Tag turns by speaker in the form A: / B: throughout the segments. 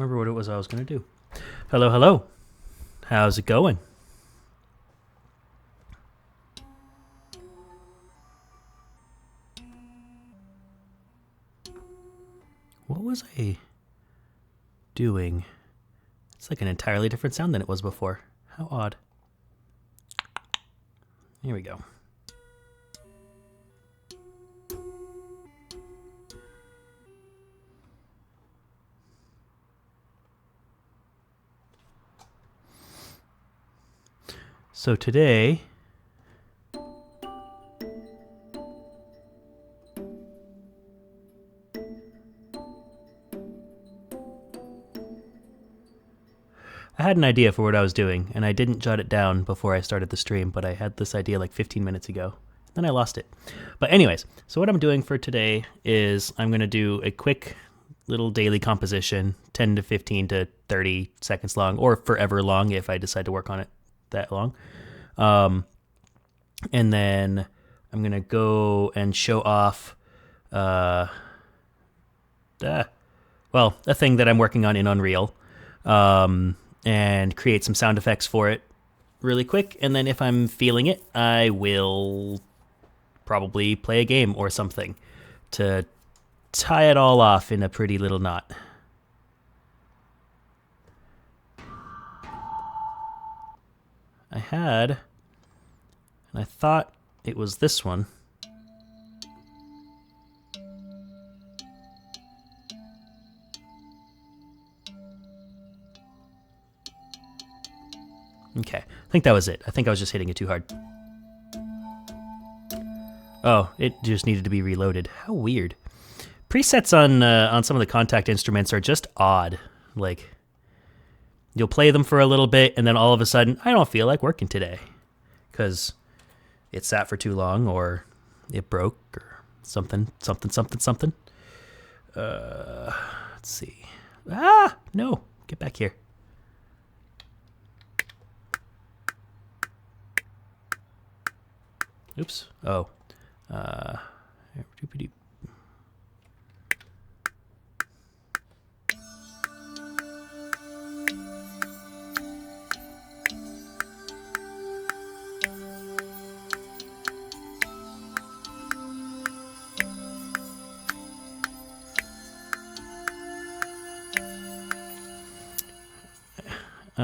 A: remember what it was I was going to do. Hello, hello. How's it going? What was I doing? It's like an entirely different sound than it was before. How odd. Here we go. So today, I had an idea for what I was doing, and I didn't jot it down before I started the stream, but I had this idea like 15 minutes ago. Then I lost it. But anyways, so what I'm doing for today is I'm going to do a quick little daily composition, 10 to 15 to 30 seconds long, or forever long if I decide to work on it that long. And then I'm going to go and show off a thing that I'm working on in Unreal. And create some sound effects for it really quick. And then if I'm feeling it, I will probably play a game or something to tie it all off in a pretty little knot. I thought it was this one. Okay, I think that was it. I think I was just hitting it too hard. Oh, it just needed to be reloaded. How weird. Presets on some of the contact instruments are just odd. Like, you'll play them for a little bit, and then all of a sudden, I don't feel like working today. Because it sat for too long, or it broke, or something. Let's see. Ah, no. Get back here. Oops. Oh. I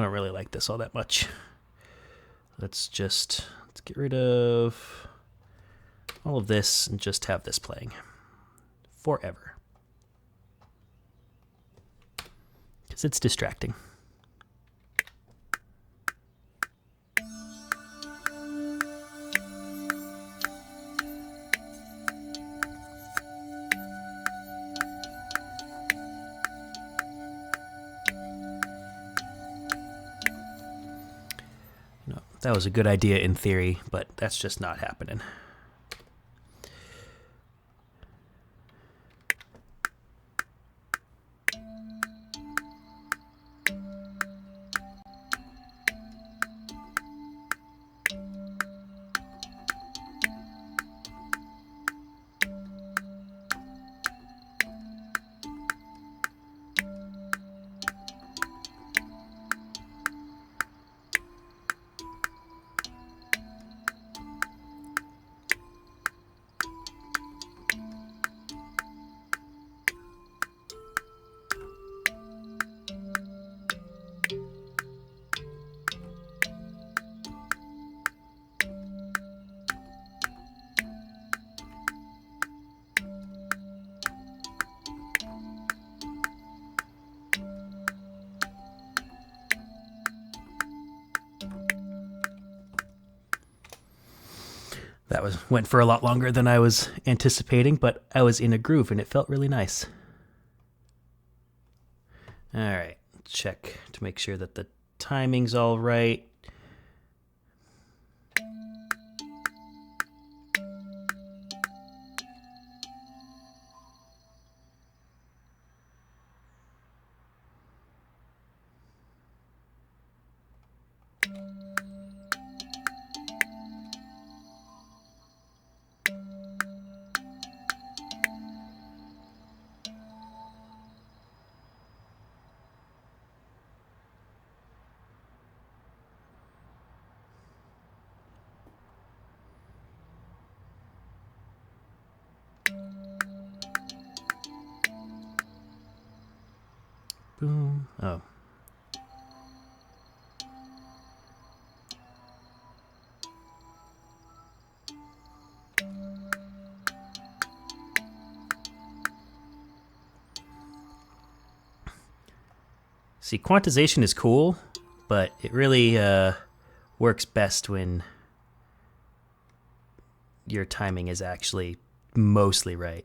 A: don't really like this all that much. Let's get rid of all of this and just have this playing forever. Because it's distracting. That was a good idea in theory, but that's just not happening. That went for a lot longer than I was anticipating, but I was in a groove and it felt really nice. All right, check to make sure that the timing's all right. Boom. Oh. See, quantization is cool, but it really works best when your timing is actually mostly right.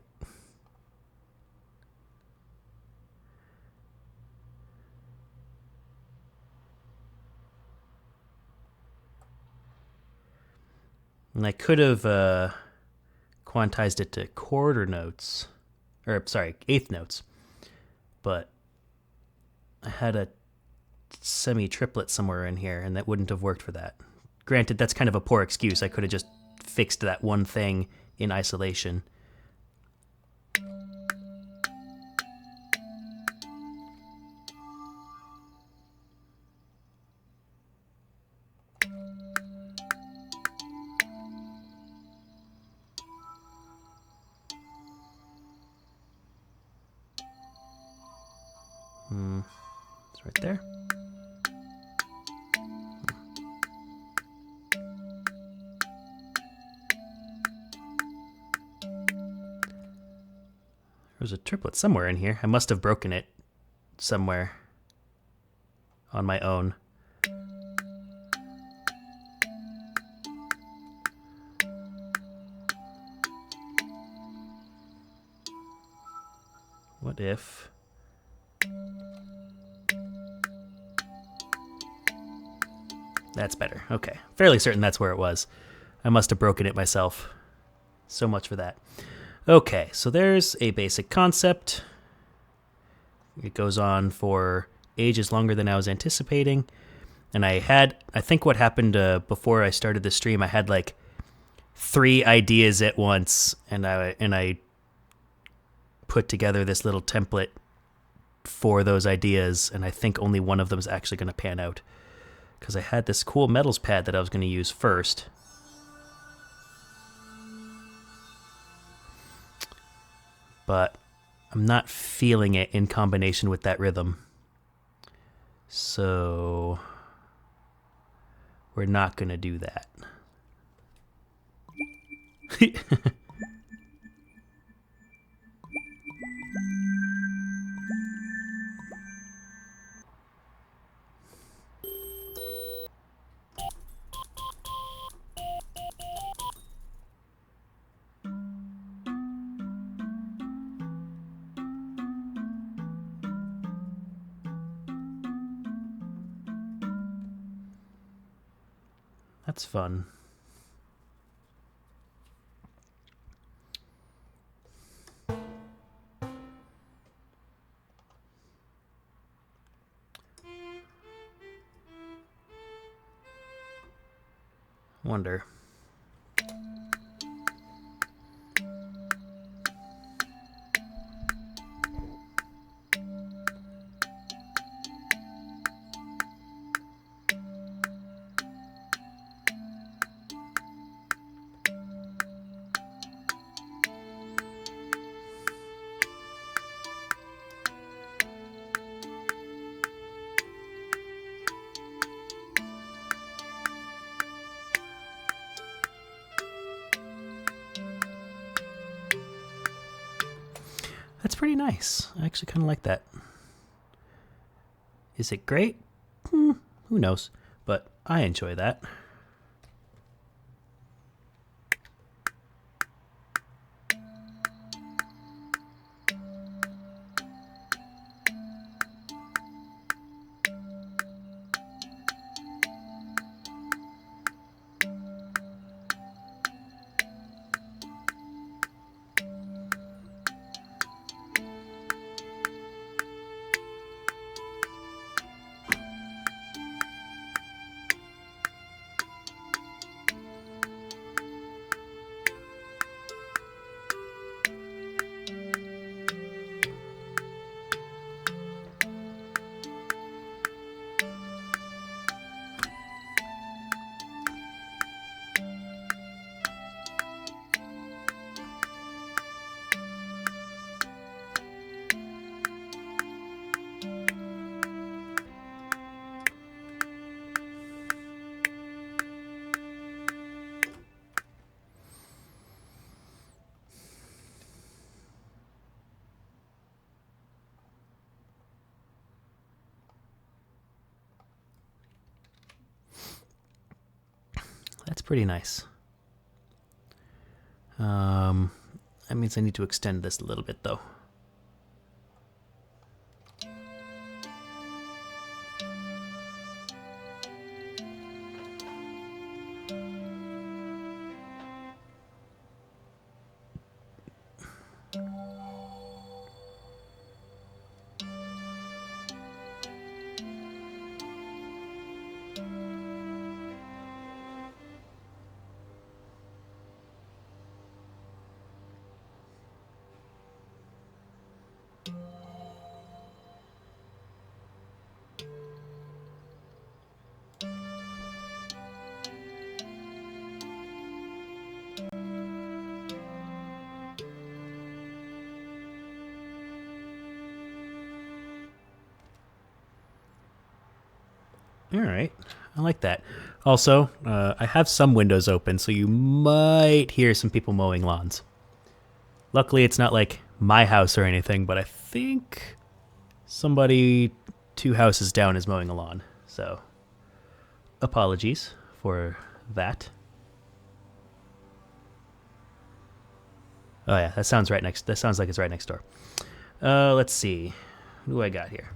A: And I could have quantized it to quarter notes, or sorry, eighth notes, but I had a semi-triplet somewhere in here, and that wouldn't have worked for that. Granted, that's kind of a poor excuse. I could have just fixed that one thing in isolation. It's right there. There's a triplet somewhere in here. I must have broken it somewhere on my own. What if... That's better. Okay. Fairly certain that's where it was. I must have broken it myself. So much for that. Okay, so there's a basic concept. It goes on for ages longer than I was anticipating. And I think what happened before I started the stream, I had like 3 ideas at once, and I put together this little template for those ideas, and I think only one of them is actually going to pan out. Because I had this cool metals pad that I was going to use first. But I'm not feeling it in combination with that rhythm. So we're not going to do that. That's fun. Wonder. That's pretty nice. I actually kind of like that. Is it great? Who knows? But I enjoy that. That's pretty nice. That means I need to extend this a little bit, though. All right, I like that. Also, I have some windows open, so you might hear some people mowing lawns. Luckily, it's not like my house or anything, but I think somebody 2 houses down is mowing a lawn. So, apologies for that. Oh yeah, that sounds right next. That sounds like it's right next door. Let's see, who do I got here?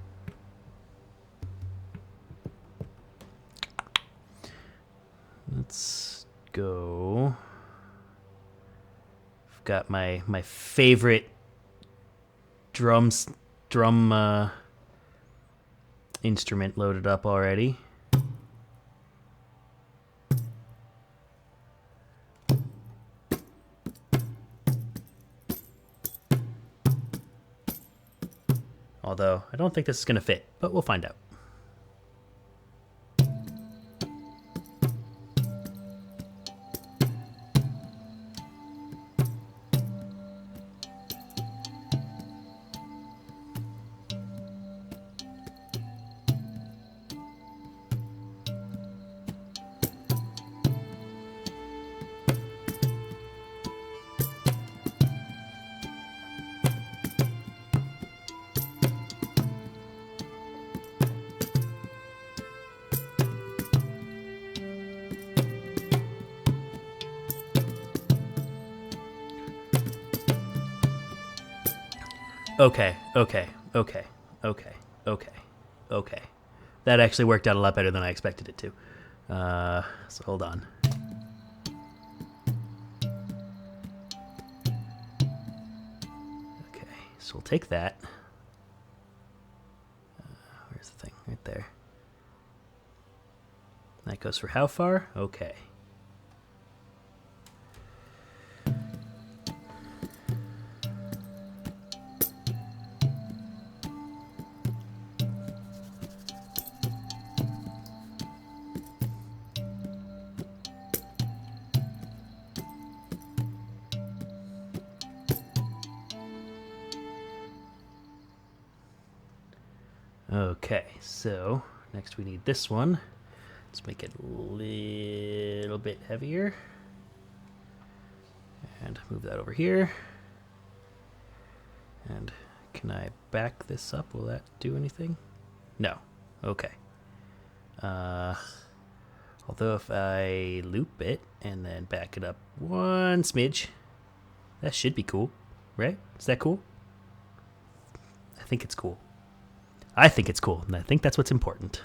A: Let's go. I've got my favorite drum instrument loaded up already. Although I don't think this is going to fit, but we'll find out. Okay. That actually worked out a lot better than I expected it to. So hold on. Okay, so we'll take that. Where's the thing? Right there. That goes for how far? Okay. Okay, so next we need this one. Let's make it a little bit heavier. And move that over here. And can I back this up? Will that do anything? No. Okay. Although if I loop it and then back it up one smidge, that should be cool, right? Is that cool? I think it's cool. I think it's cool, and I think that's what's important.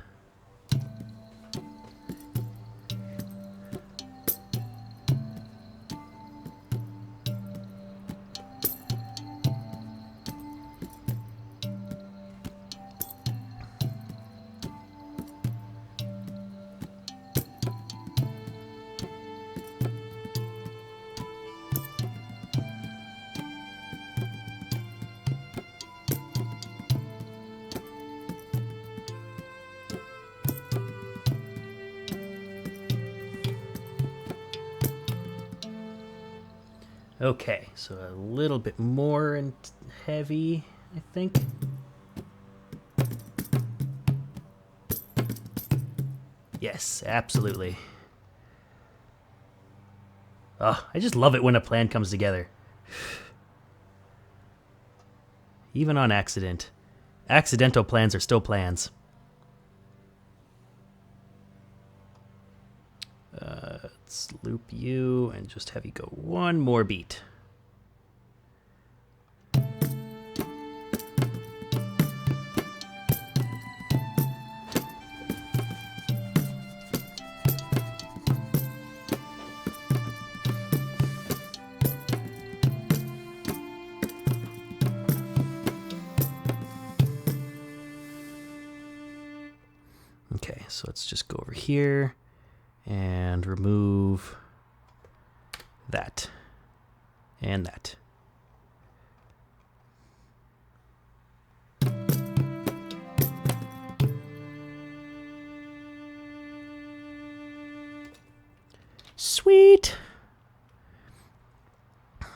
A: Okay, so a little bit more and heavy, I think. Yes, absolutely. Oh, I just love it when a plan comes together. Even on accident. Accidental plans are still plans. Let's loop you and just have you go one more beat. Okay, so let's just go over here and remove that and that. Sweet. All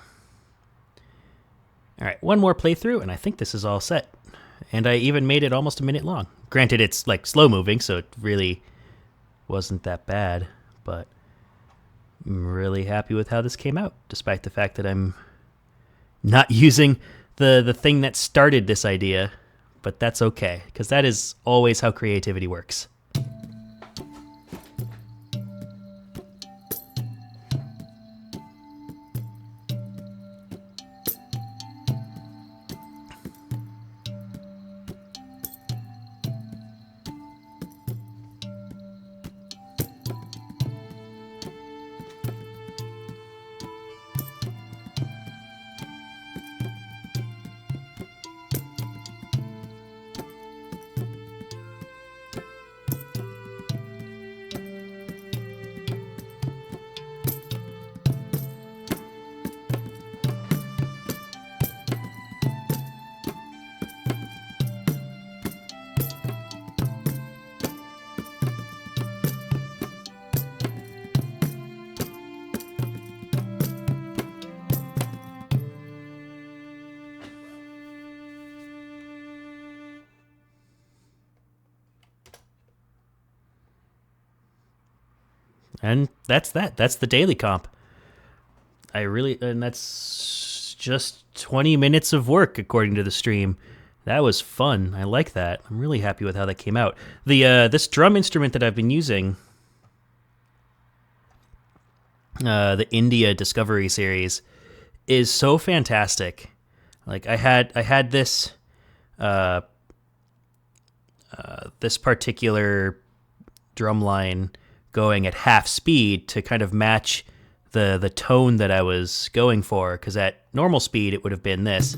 A: right, one more playthrough, and I think this is all set. And I even made it almost a minute long. Granted, it's like slow moving, so it really wasn't that bad, but I'm really happy with how this came out, despite the fact that I'm not using the thing that started this idea, but that's okay, because that is always how creativity works. And that's that. That's the daily comp. And that's just 20 minutes of work according to the stream. That was fun. I like that. I'm really happy with how that came out. This drum instrument that I've been using, the India Discovery series, is so fantastic. Like I had this this particular drum line going at half speed to kind of match the tone that I was going for, because at normal speed it would have been this.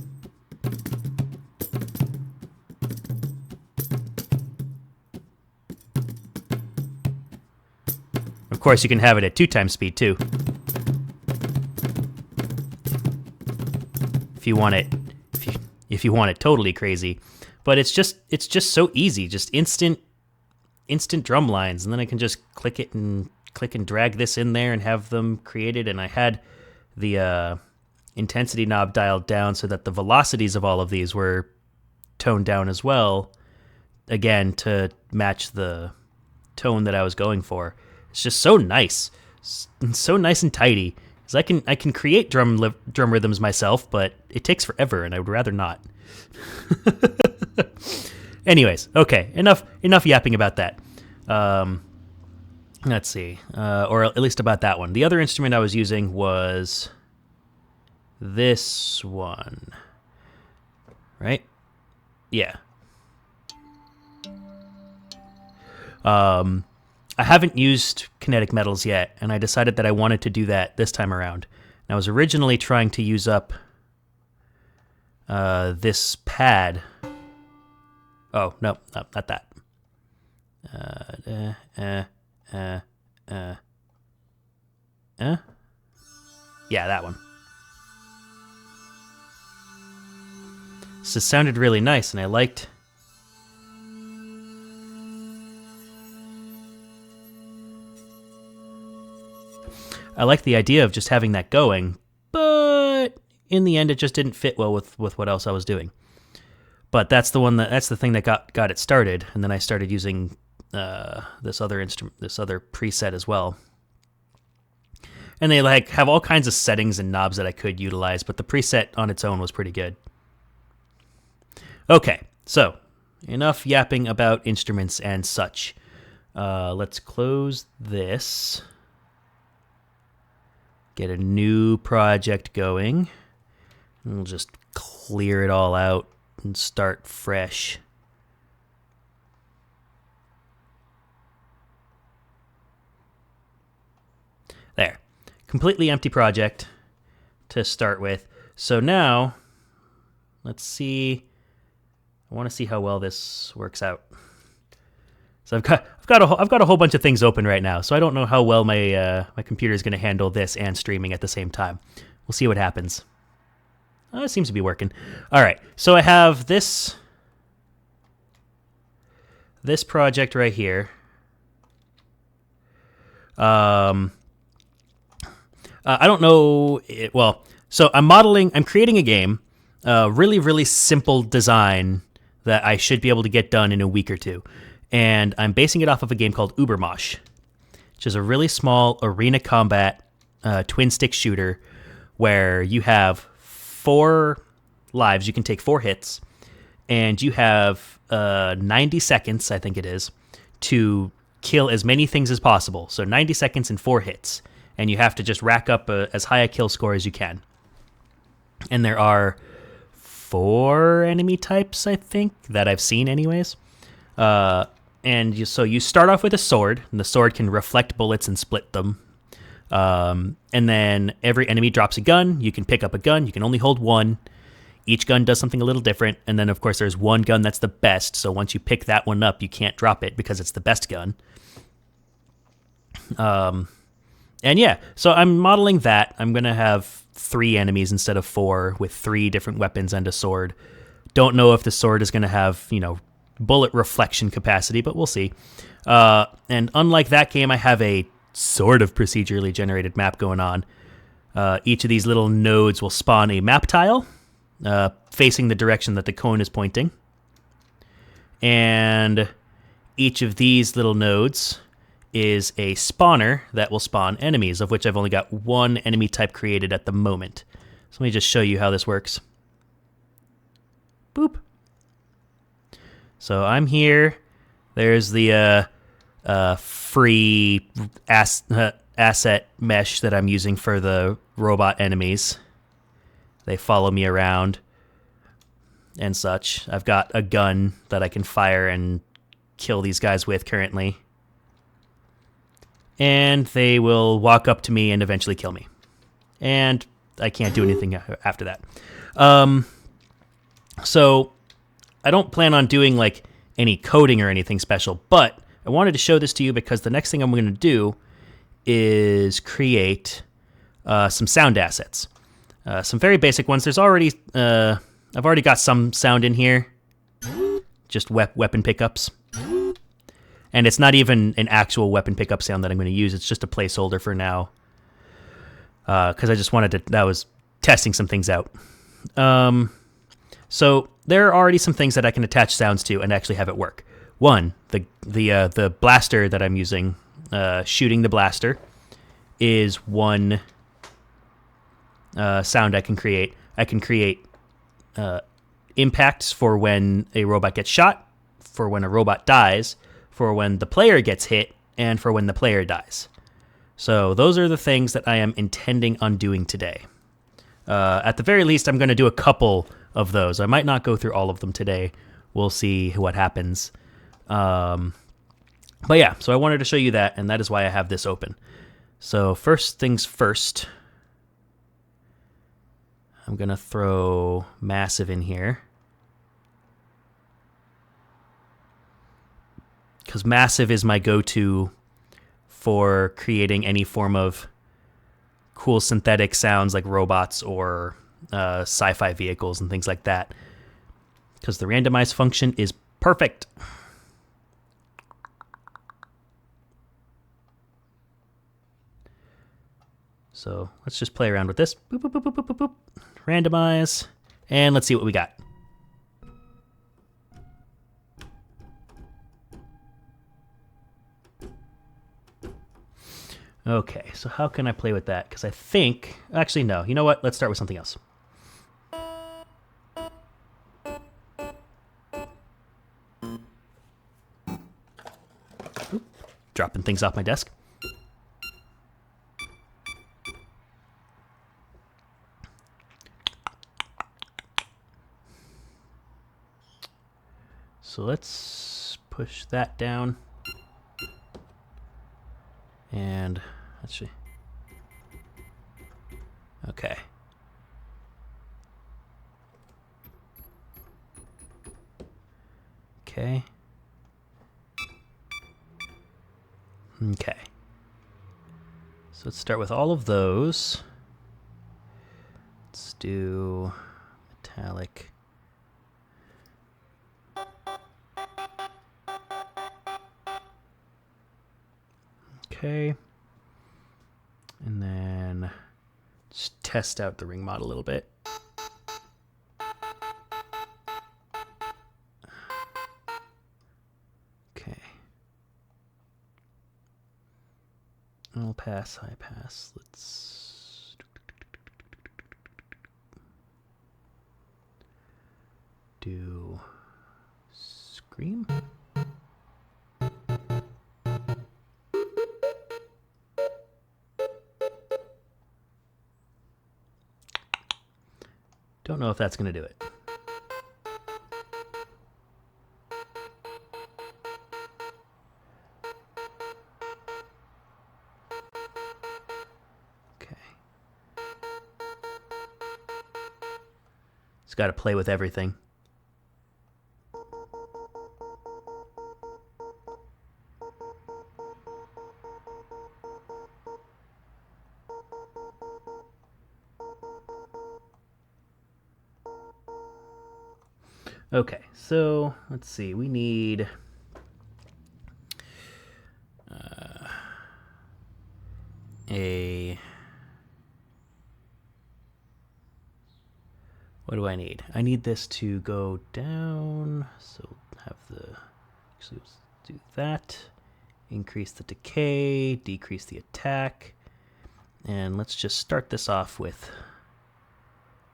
A: Of course, you can have it at 2 times speed too, if you want it. If you want it totally crazy, but it's just so easy, just instant drum lines, and then I can just click and drag this in there and have them created. And I had the intensity knob dialed down so that the velocities of all of these were toned down as well, again to match the tone that I was going for. It's just so nice, so nice and tidy. Because I can create drum rhythms myself, but it takes forever, and I would rather not. Anyways, okay, enough yapping about that. Let's see, or at least about that one. The other instrument I was using was this one, right? Yeah. I haven't used kinetic metals yet, and I decided that I wanted to do that this time around. And I was originally trying to use up this pad. Oh, no, not that. Yeah, that one. So it sounded really nice, and I liked... the idea of just having that going, but in the end it just didn't fit well with what else I was doing. But that's the thing that got it started, and then I started using this other preset as well. And they like have all kinds of settings and knobs that I could utilize, but the preset on its own was pretty good. Okay, so enough yapping about instruments and such. Let's close this. get a new project going. And we'll just clear it all out and start fresh. There. Completely empty project to start with. So now, let's see. I want to see how well this works out. So I've got a whole bunch of things open right now. So I don't know how well my my computer is going to handle this and streaming at the same time. We'll see what happens. Oh, it seems to be working. All right. So I have this project right here. I don't know. So I'm creating a game, really, really simple design that I should be able to get done in a week or two. And I'm basing it off of a game called Ubermosh, which is a really small arena combat twin stick shooter where you have 4 lives. You can take 4 hits, and you have 90 seconds, I think it is, to kill as many things as possible. So 90 seconds and 4 hits. And you have to just rack up as high a kill score as you can. And there are 4 enemy types, I think, that I've seen anyways. So you start off with a sword, and the sword can reflect bullets and split them. And then every enemy drops a gun. You can pick up a gun. You can only hold one. Each gun does something a little different. And then, of course, there's one gun that's the best. So once you pick that one up, you can't drop it because it's the best gun. And yeah, so I'm modeling that. I'm going to have 3 enemies instead of 4 with 3 different weapons and a sword. Don't know if the sword is going to have, bullet reflection capacity, but we'll see. And unlike that game, I have a sort of procedurally generated map going on. Each of these little nodes will spawn a map tile facing the direction that the cone is pointing. And each of these little nodes is a spawner that will spawn enemies, of which I've only got 1 enemy type created at the moment. So let me just show you how this works. Boop. So I'm here. There's the free asset mesh that I'm using for the robot enemies. They follow me around and such. I've got a gun that I can fire and kill these guys with currently. And they will walk up to me and eventually kill me. And I can't do anything after that. So I don't plan on doing like any coding or anything special, but I wanted to show this to you because the next thing I'm going to do is create some sound assets. Some very basic ones. I've already got some sound in here, just weapon pickups. And it's not even an actual weapon pickup sound that I'm going to use. It's just a placeholder for now. Because I just wanted to, I was testing some things out. So there are already some things that I can attach sounds to and actually have it work. One, the blaster that I'm using, shooting the blaster, is one sound I can create. I can create impacts for when a robot gets shot, for when a robot dies, for when the player gets hit, and for when the player dies. So those are the things that I am intending on doing today. At the very least, I'm going to do a couple of those. I might not go through all of them today. We'll see what happens. But yeah, so I wanted to show you that, and that is why I have this open. So first things first, I'm going to throw Massive in here. Because Massive is my go-to for creating any form of cool synthetic sounds like robots or sci-fi vehicles and things like that. Because the randomize function is perfect. So let's just play around with this. Boop, boop, boop, boop, boop, boop, boop. Randomize. And let's see what we got. Okay, so how can I play with that? Because I think... Actually, no. You know what? Let's start with something else. Oop, dropping things off my desk. So let's push that down. And actually, okay. Okay. Okay. So let's start with all of those. Let's do metallic. Okay. And then just test out the ring mod a little bit. Okay. Low pass, high pass. Let's do scream. Don't know if that's going to do it. Okay. It's got to play with everything. Okay, so let's see. We need a... What do I need? I need this to go down. So have the... Actually, let's do that. Increase the decay, decrease the attack. And let's just start this off with...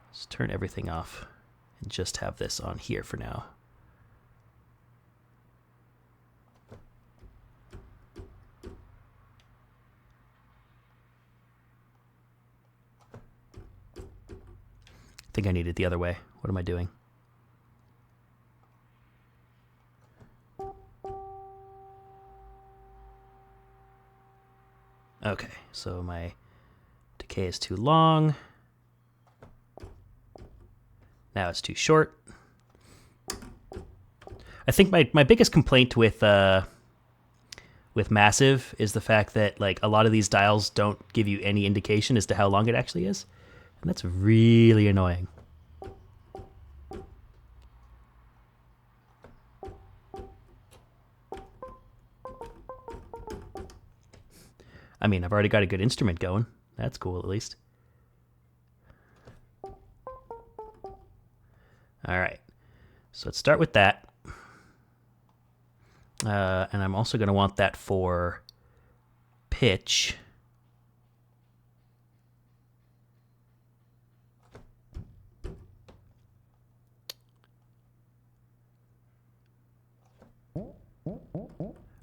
A: Let's turn everything off and just have this on here for now. I think I need it the other way. What am I doing? Okay, so my decay is too long. Now it's too short. I think my biggest complaint with Massive is the fact that like a lot of these dials don't give you any indication as to how long it actually is. And that's really annoying. I mean, I've already got a good instrument going. That's cool, at least. All right. So let's start with that. And I'm also going to want that for pitch.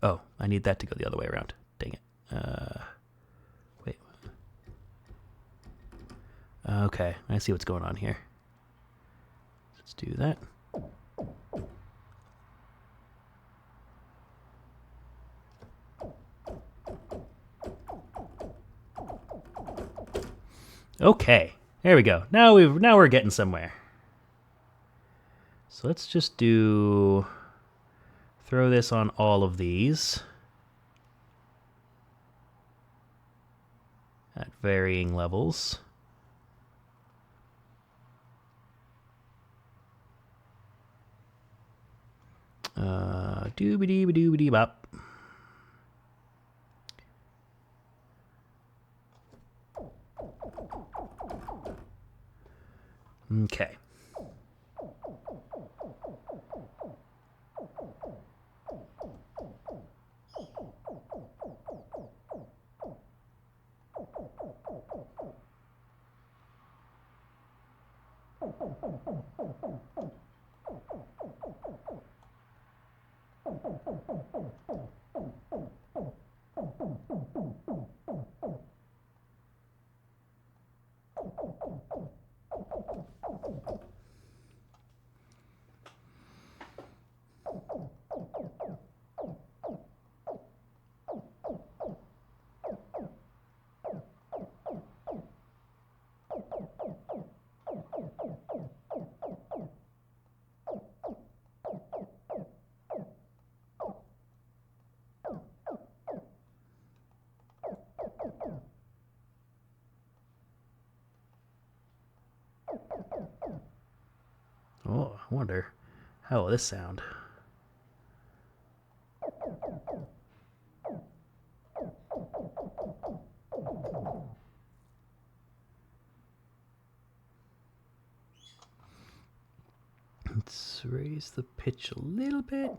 A: Oh, I need that to go the other way around. Dang it. Wait. Okay, I see what's going on here. Let's do that. Okay, there we go. Now we're getting somewhere. So let's just throw this on all of these at varying levels. Doobity-doo-doo-bop. Okay. I wonder, how will this sound? Let's raise the pitch a little bit.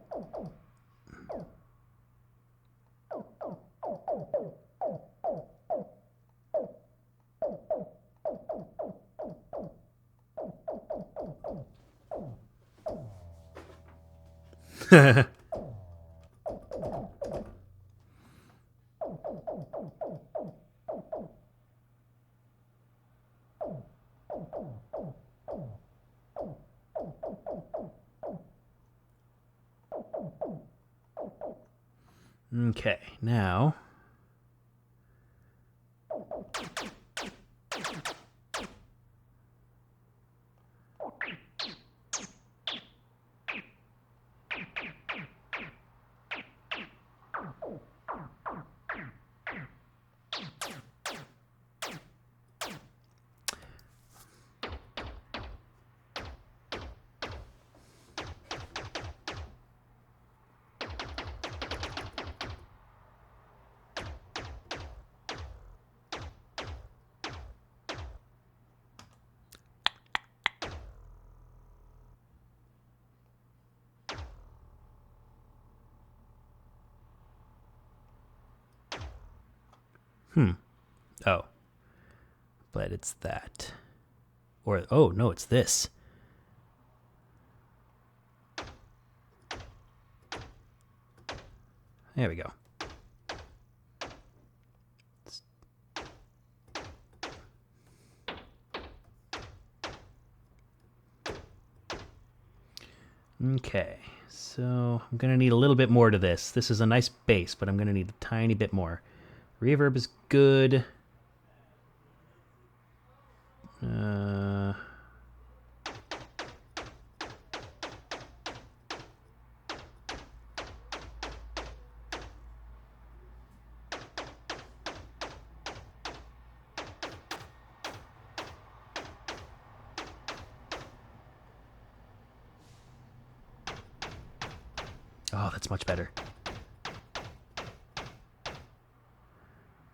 A: Okay, now oh, but it's that. Or, oh, no, it's this. There we go. Okay, so I'm going to need a little bit more to this. This is a nice bass, but I'm going to need a tiny bit more. Reverb is good. Oh, that's much better.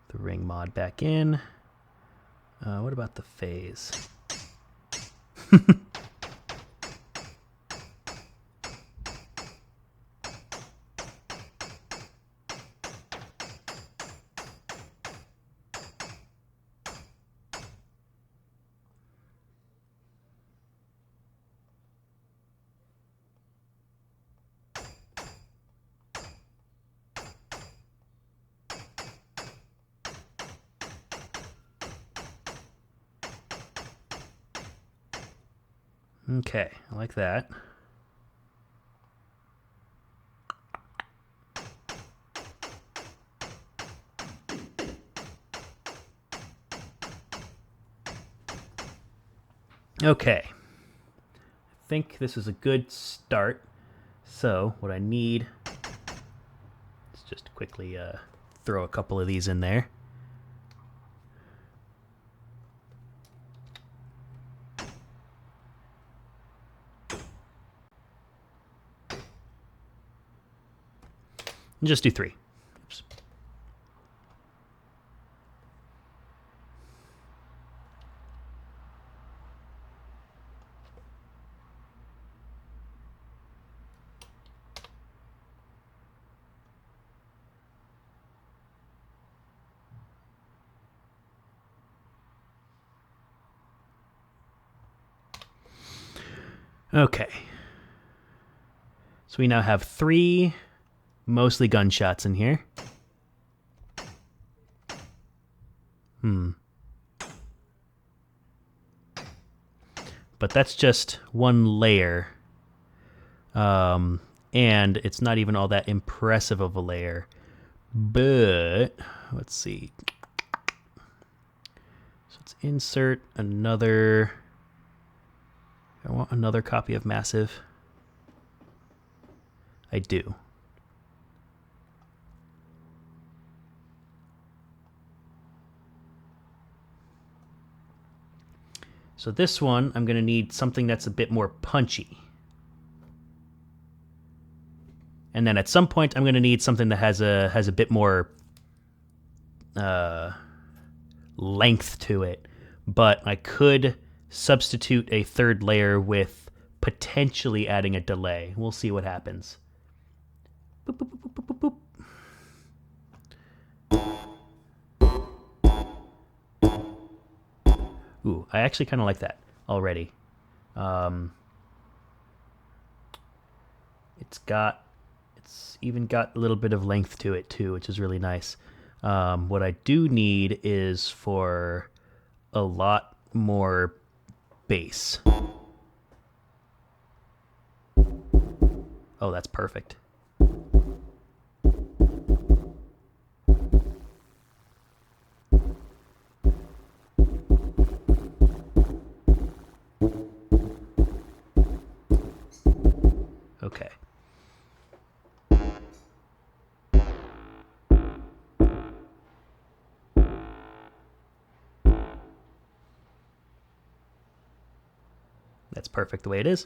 A: The ring mod back in. What about the phase? Okay, I like that. Okay, I think this is a good start. So what I need is just quickly throw a couple of these in there. And just do 3. Oops. Okay. So we now have 3 mostly gunshots in here. But that's just one layer. And it's not even all that impressive of a layer. But, let's see. So let's insert another... I want another copy of Massive. I do. So this one, I'm going to need something that's a bit more punchy. And then at some point, I'm going to need something that has a bit more length to it. But I could substitute a third layer with potentially adding a delay. We'll see what happens. Boop, boop, boop, boop, boop, boop. Ooh, I actually kind of like that already. It's even got a little bit of length to it too, which is really nice. What I do need is for a lot more bass. Oh, that's perfect. Okay. That's perfect the way it is.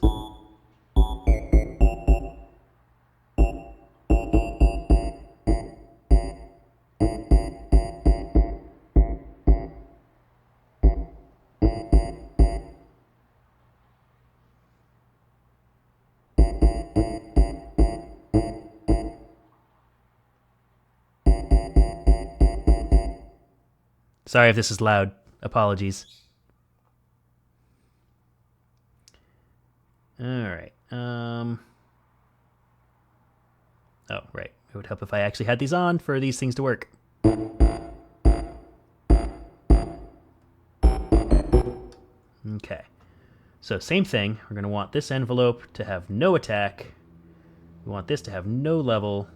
A: Sorry if this is loud. Apologies. All right. Oh, right. It would help if I actually had these on for these things to work. Okay. So same thing. We're going to want this envelope to have no attack. We want this to have no level.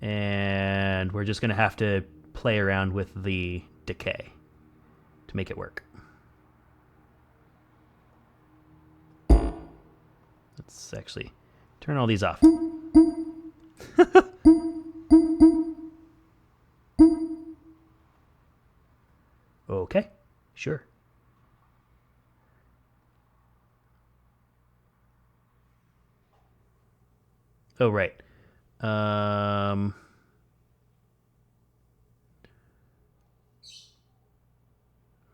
A: And we're just going to have to play around with the decay to make it work. Let's actually turn all these off. Okay, sure. Oh, right.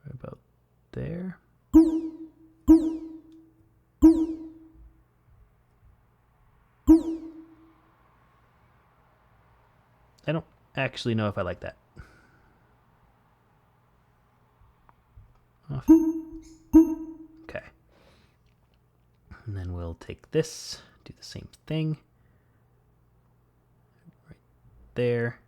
A: Right about there. I don't actually know if I like that. Off. Okay. And then we'll take this, do the same thing. Right there.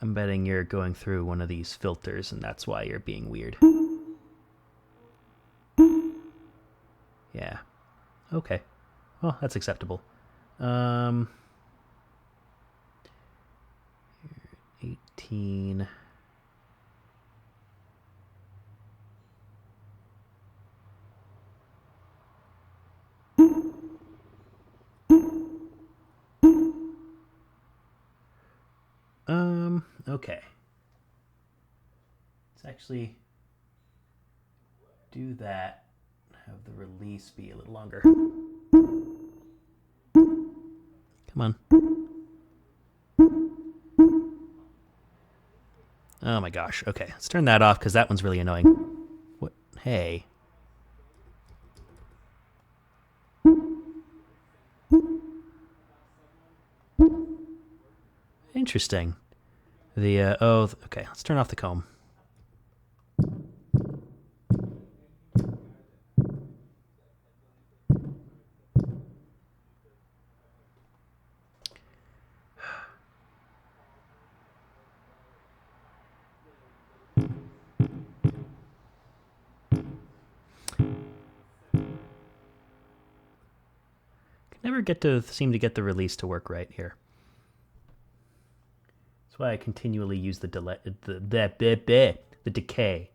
A: I'm betting you're going through one of these filters and that's why you're being weird. Yeah. Okay. Well, that's acceptable. 18. Okay. Let's actually do that. Have the release be a little longer. Come on. Oh my gosh. Okay, let's turn that off because that one's really annoying. What? Hey. Interesting. Okay, let's turn off the comb. Never seem to get the release to work right here. That's why I continually use the delay, the decay.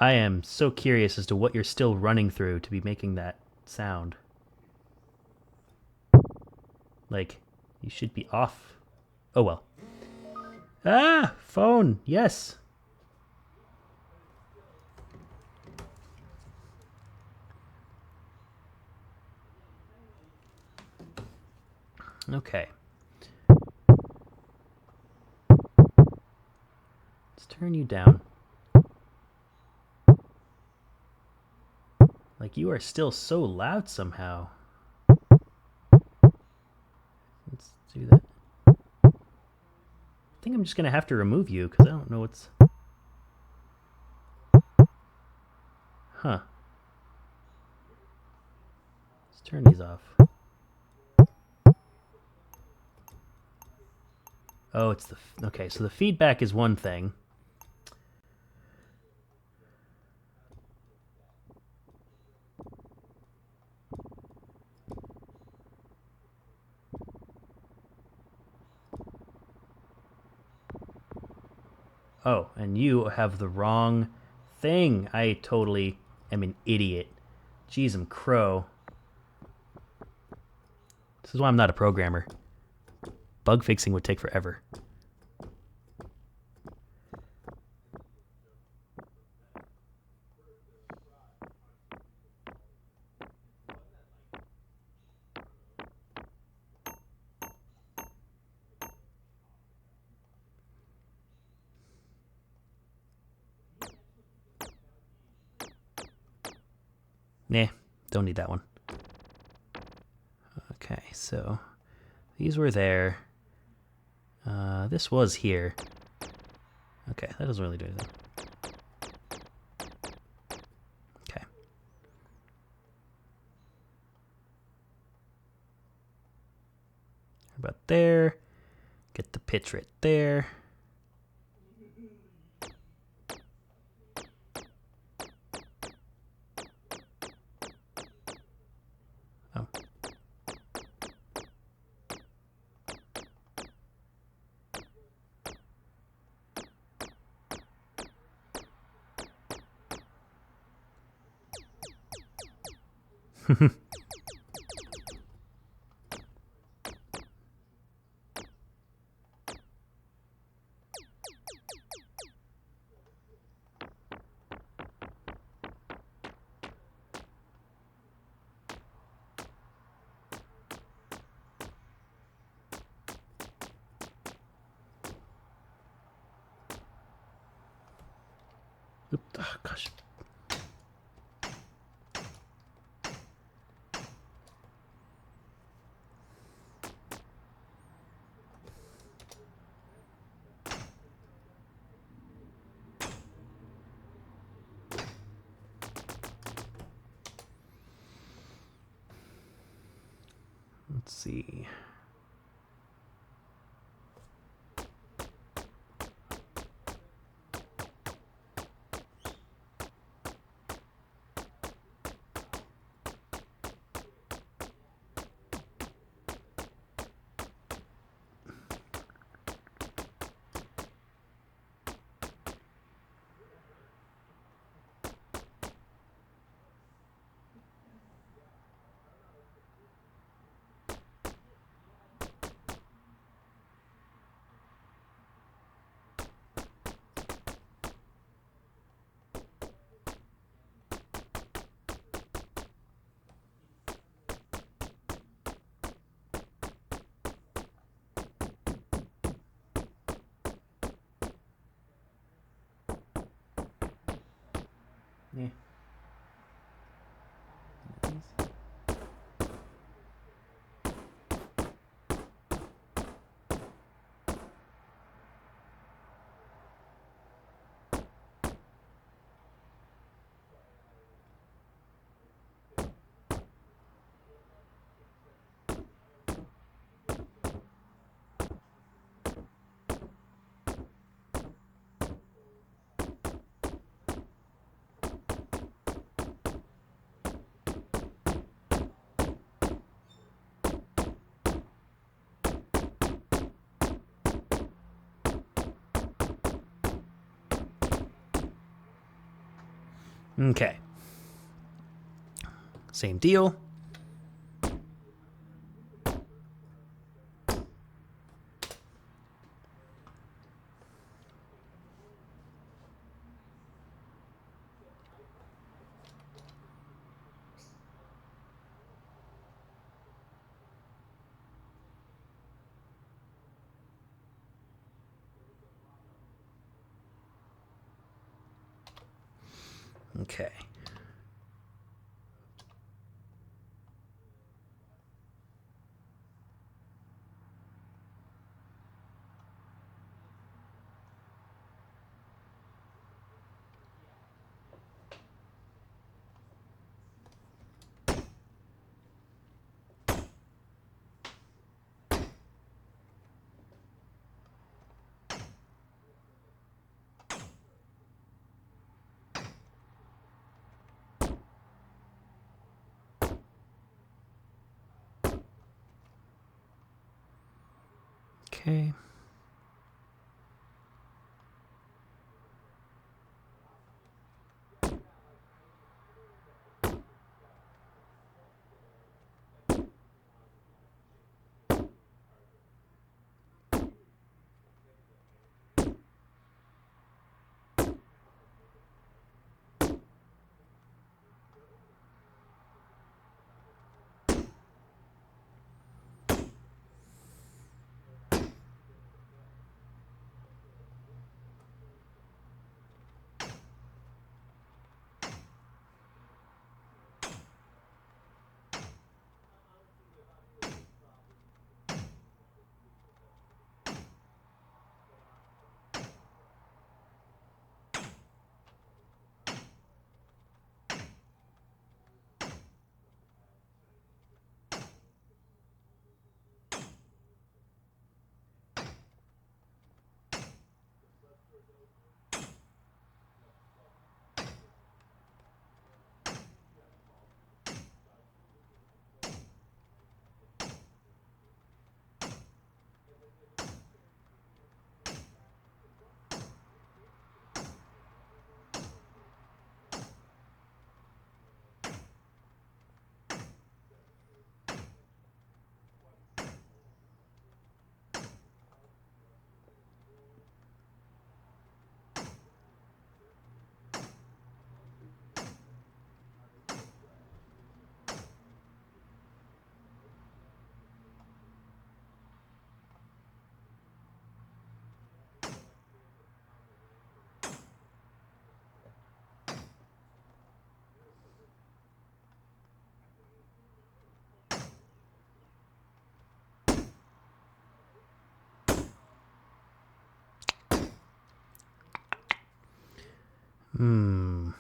A: I am so curious as to what you're still running through to be making that sound. Like, you should be off. Oh well. Ah, phone. Yes. Okay. Let's turn you down. Like, you are still so loud somehow. Let's do that. I think I'm just going to have to remove you because I don't know what's... Huh. Let's turn these off. Oh, it's the... Okay, so the feedback is one thing. Oh, and you have the wrong thing. I totally am an idiot. Jeez, I'm crow. This is why I'm not a programmer. Bug fixing would take forever. Nah, don't need that one. Okay, so these were there. This was here. Okay, that doesn't really do anything. Okay. About there. Get the pitch right there. Oh. Oop, oh, gosh. Let's see. Yeah. Okay. Same deal. Okay. Okay. Hmm.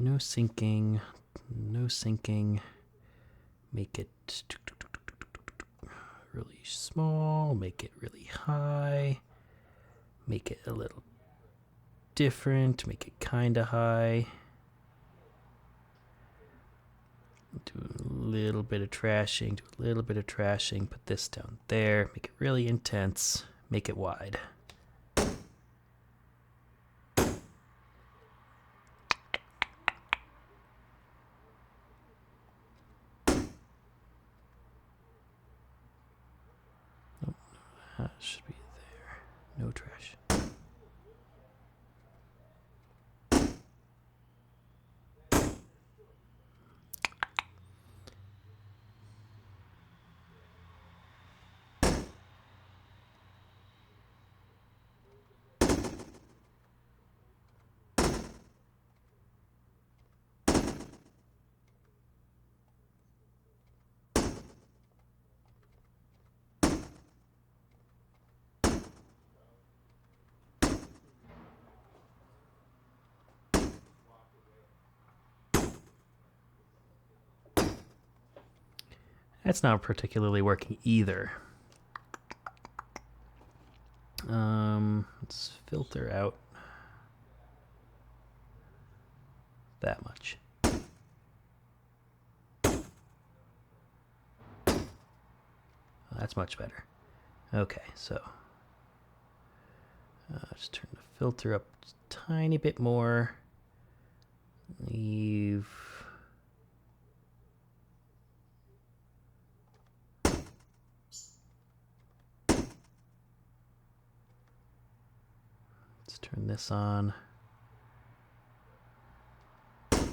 A: No syncing. No syncing. Make it really small. Make it really high. Make it a little different. Make it kind of high. Do a little bit of trashing. Do a little bit of trashing. Put this down there. Make it really intense. Make it wide. That should be there. No trash. That's not particularly working either. Let's filter out that much. That's much better. Okay, so just turn the filter up a tiny bit more. Leave. Let's turn this on. Let's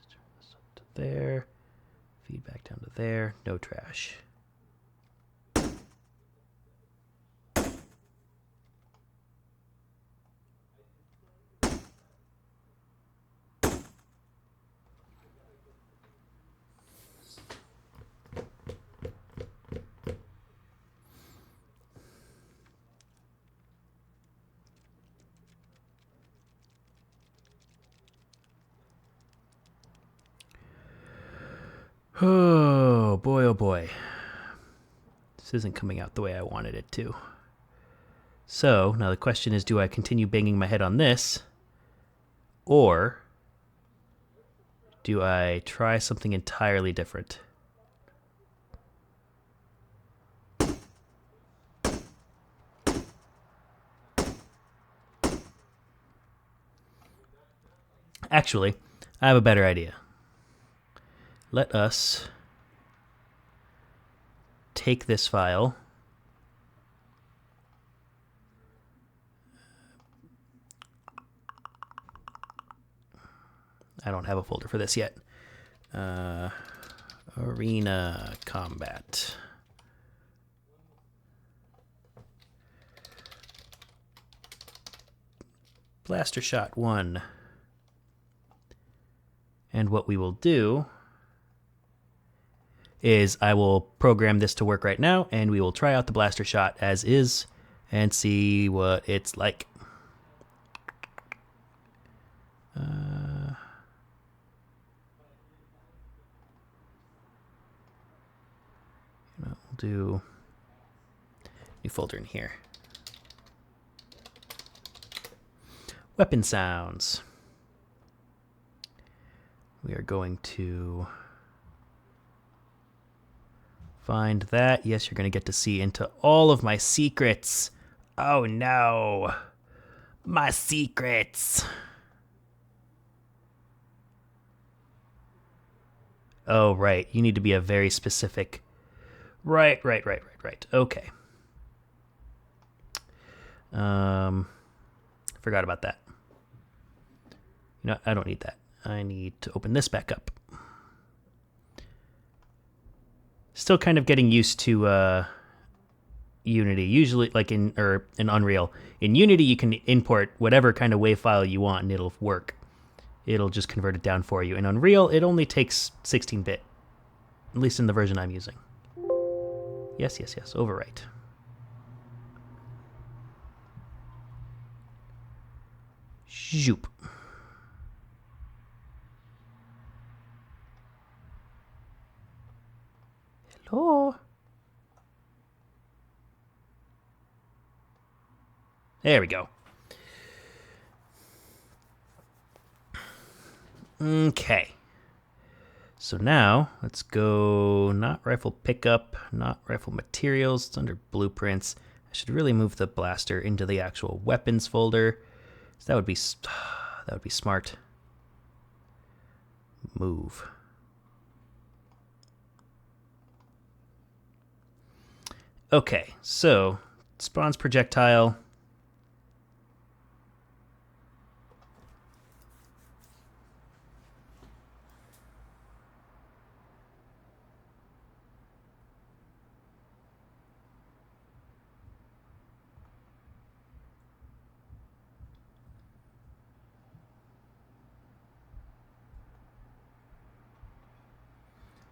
A: turn this up to there. Feedback down to there. No trash. Oh boy, oh boy. This isn't coming out the way I wanted it to. So, now the question is, do I continue banging my head on this? Or do I try something entirely different? Actually, I have a better idea. Let us take this file. I don't have a folder for this yet. Arena Combat. Blaster Shot 1. And what we will do is I will program this to work right now, and we will try out the blaster shot as is and see what it's like. We'll do new folder in here. Weapon sounds. We are going to find that. Yes, you're going to get to see into all of my secrets. Oh no, my secrets. Oh, right. You need to be a very specific. Right. Okay. Forgot about that. You know, I don't need that. I need to open this back up. Still kind of getting used to Unity. Usually, like in Unreal. In Unity, you can import whatever kind of WAV file you want, and it'll work. It'll just convert it down for you. In Unreal, it only takes 16-bit, at least in the version I'm using. Yes. Overwrite. Zoop. Hello. There we go. Okay. So now let's go not rifle pickup, not rifle materials. It's under blueprints. I should really move the blaster into the actual weapons folder. So that would be smart. Move. Okay, so spawns projectile.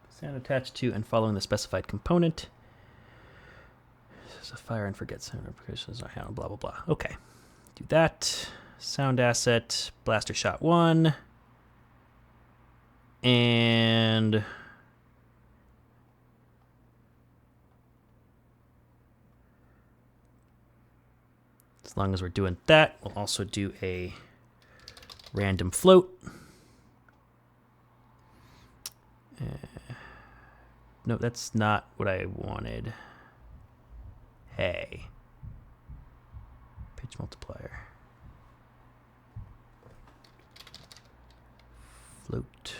A: Sound attached to and following the specified component. This is a fire and forget sound implications are handled, blah, blah, blah. Okay. Do that. Sound asset, blaster shot 1. And as long as we're doing that, we'll also do a random float. No, that's not what I wanted. Hey. Pitch multiplier. Float.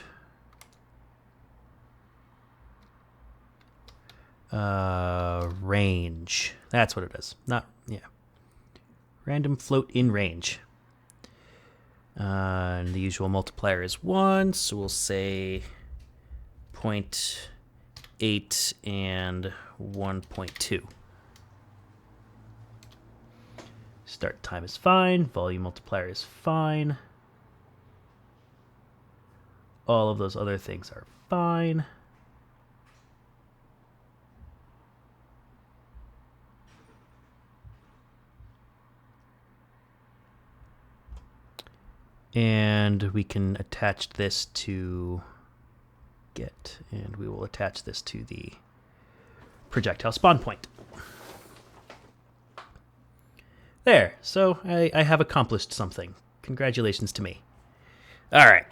A: Range. That's what it is. Not, yeah. Random float in range. And the usual multiplier is 1, so we'll say 0.8 and 1.2. Start time is fine. Volume multiplier is fine. All of those other things are fine. And we can attach this to get, and we will attach this to the projectile spawn point. There, so I have accomplished something. Congratulations to me. All right.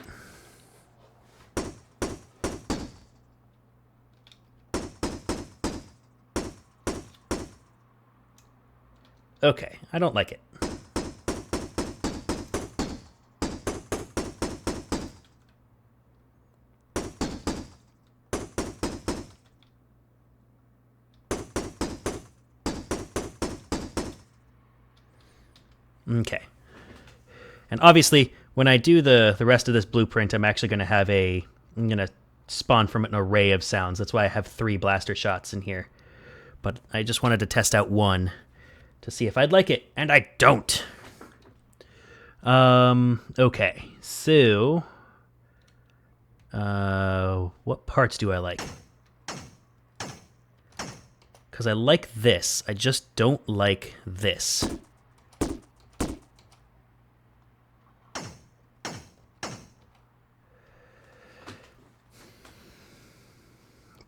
A: Okay, I don't like it. Okay. And obviously, when I do the rest of this blueprint, I'm actually going to have I'm going to spawn from an array of sounds. That's why I have 3 blaster shots in here. But I just wanted to test out one to see if I'd like it, and I don't. Okay, so what parts do I like? Because I like this. I just don't like this.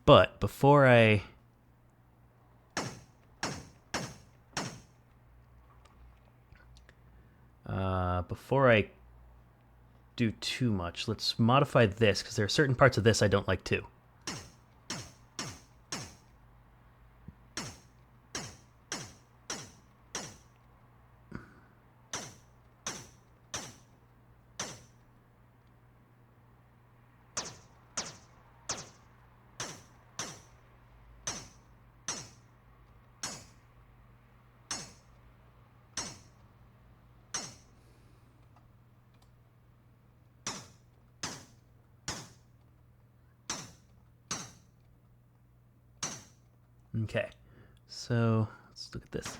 A: But before I do too much, let's modify this, because there are certain parts of this I don't like too. Okay, so let's look at this.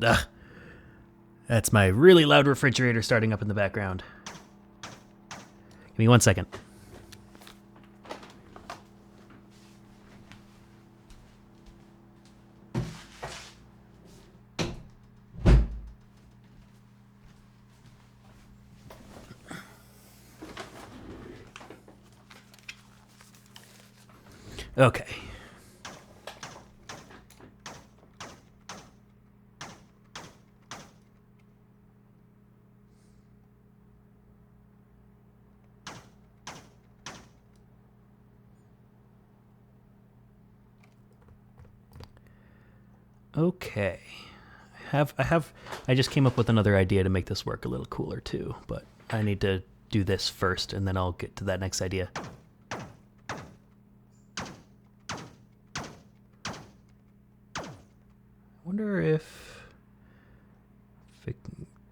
A: Ugh. That's my really loud refrigerator starting up in the background. Give me 1 second. Okay. Okay. I just came up with another idea to make this work a little cooler too, but I need to do this first and then I'll get to that next idea. wonder if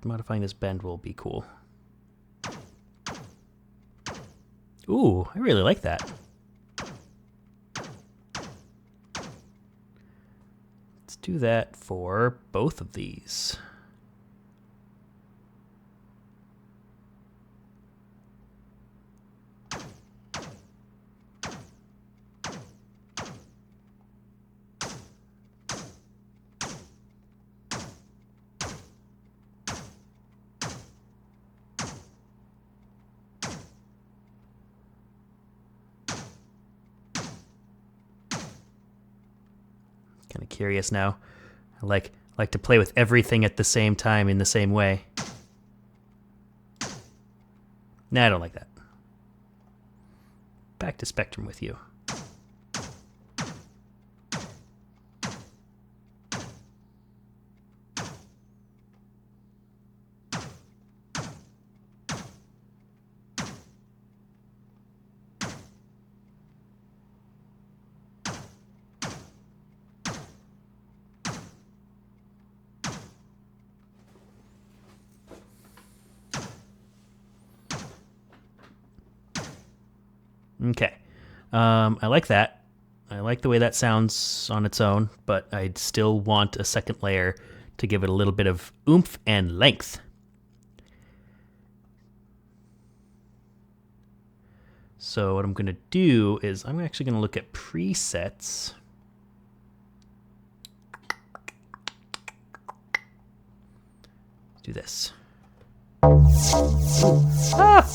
A: modifying this bend will be cool. Ooh, I really like that. Let's do that for both of these. Kind of curious now. I like to play with everything at the same time in the same way. Nah, I don't like that. Back to Spectrum with you. Okay. I like that. I like the way that sounds on its own, but I'd still want a second layer to give it a little bit of oomph and length. So what I'm going to do is I'm actually going to look at presets. Let's do this. Ah!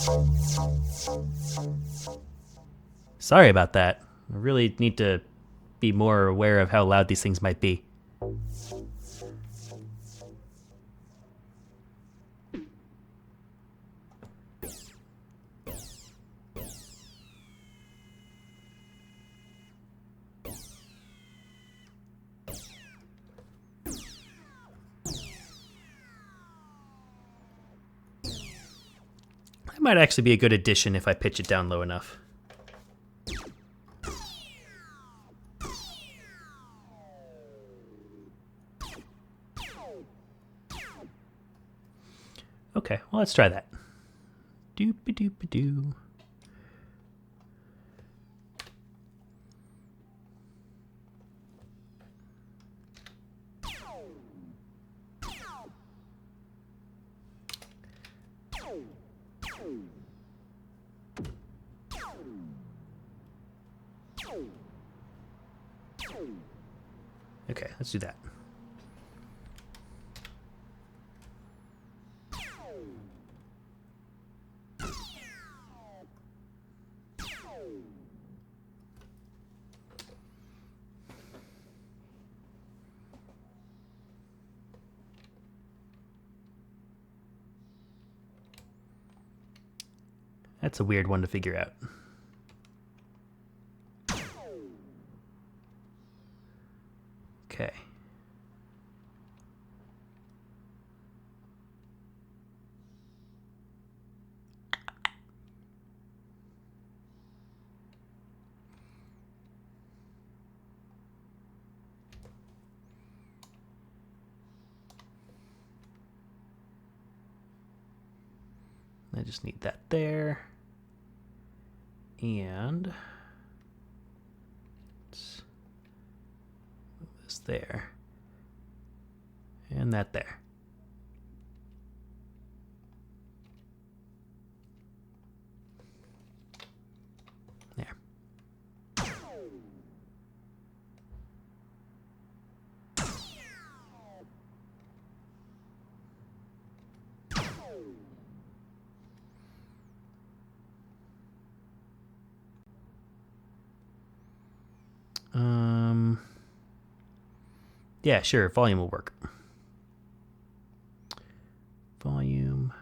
A: Sorry about that. I really need to be more aware of how loud these things might be. That might actually be a good addition if I pitch it down low enough. Okay, well, let's try that. Doop-a-doop-a-doo. Okay, let's do that. That's a weird one to figure out. Okay. I just need that there. And let's move this there. And that there. There. Yeah, sure, volume will work. Volume.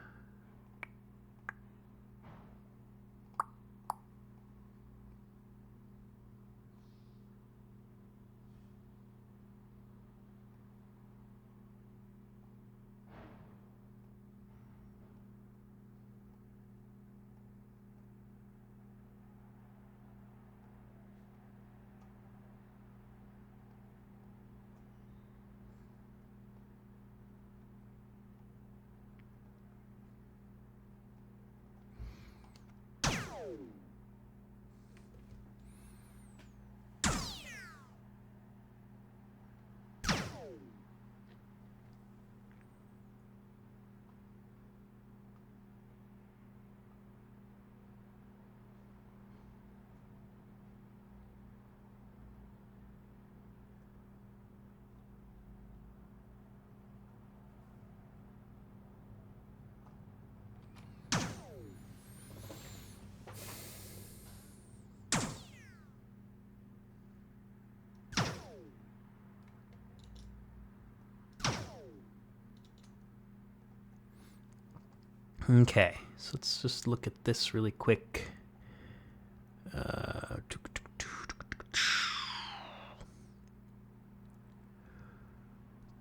A: Okay, so let's just look at this really quick.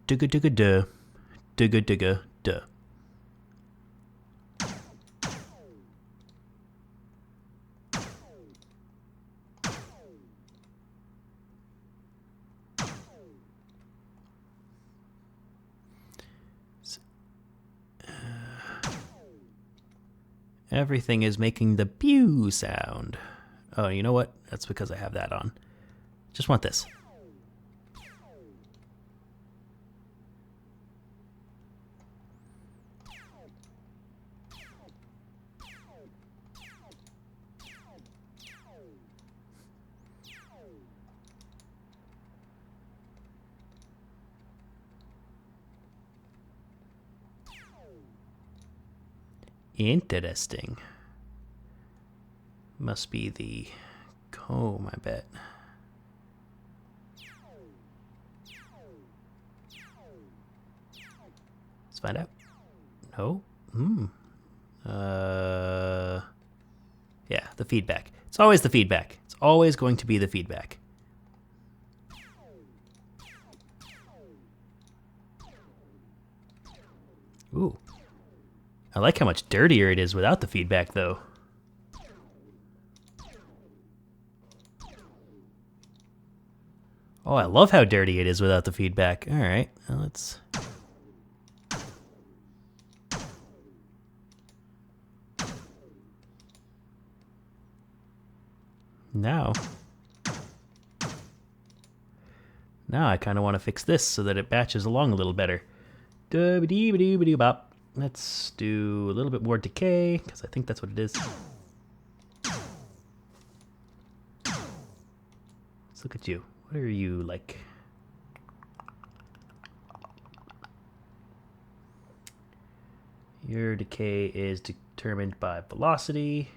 A: Digga digga duh. Digga digga duh. Everything is making the pew sound. Oh, you know what? That's because I have that on. Just want this. Interesting. Must be the comb, I bet. Let's find out. No? Yeah, the feedback. It's always the feedback. It's always going to be the feedback. Ooh. I like how much dirtier it is without the feedback, though. Oh, I love how dirty it is without the feedback. All right, well, let's... Now I kind of want to fix this so that it batches along a little better. Doo-ba-dee-ba-doo-ba-doo-bop. Let's do a little bit more decay, because I think that's what it is. Let's look at you. What are you like? Your decay is determined by velocity.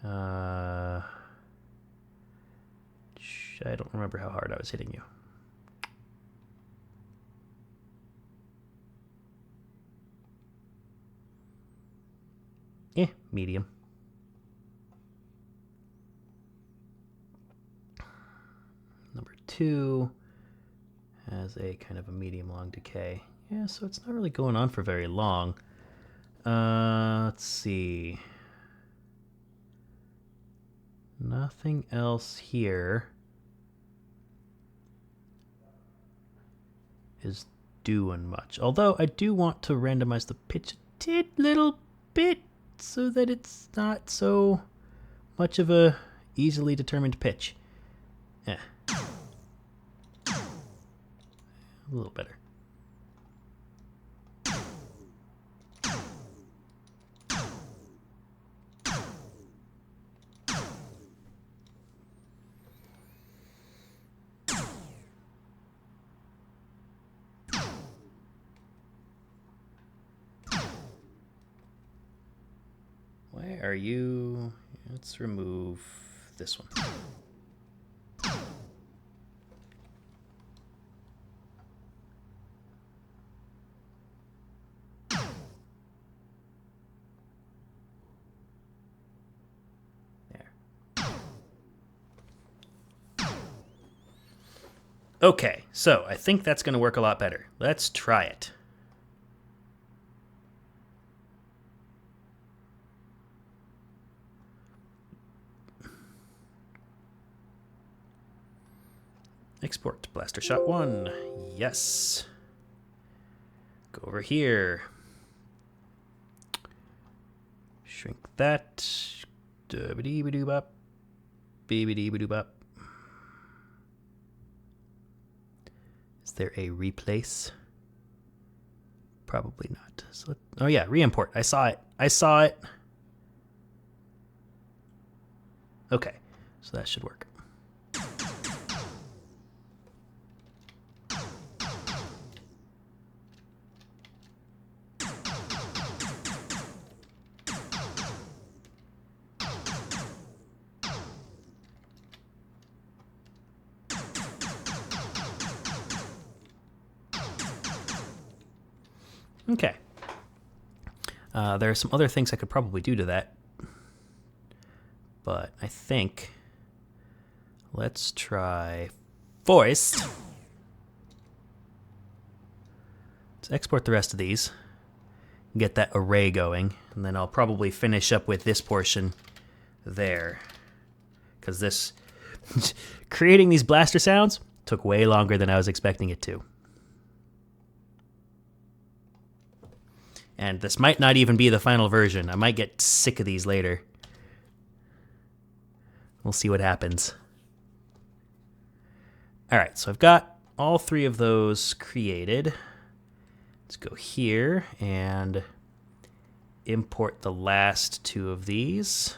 A: I don't remember how hard I was hitting you. Medium. Number 2 has a kind of a medium long decay. Yeah, so it's not really going on for very long. Let's see. Nothing else here is doing much. Although I do want to randomize the pitch a little bit so that it's not so much of a easily determined pitch. A little better. Where are you? Let's remove this one. There. Okay, so I think that's going to work a lot better. Let's try it. Export blaster shot 1. Yes. Go over here. Shrink that. Doo-ba-dee-ba-doo-bop. Bee-ba-dee-ba-doo-bop. Is there a replace? Probably not. So oh yeah, re-import. I saw it. I saw it. Okay, so that should work. Okay, There are some other things I could probably do to that, but I think let's try Forest. Let's export the rest of these, get that array going, and then I'll probably finish up with this portion there, because this creating these blaster sounds took way longer than I was expecting it to. And this might not even be the final version. I might get sick of these later. We'll see what happens. All right, so I've got all three of those created. Let's go here and import the last two of these.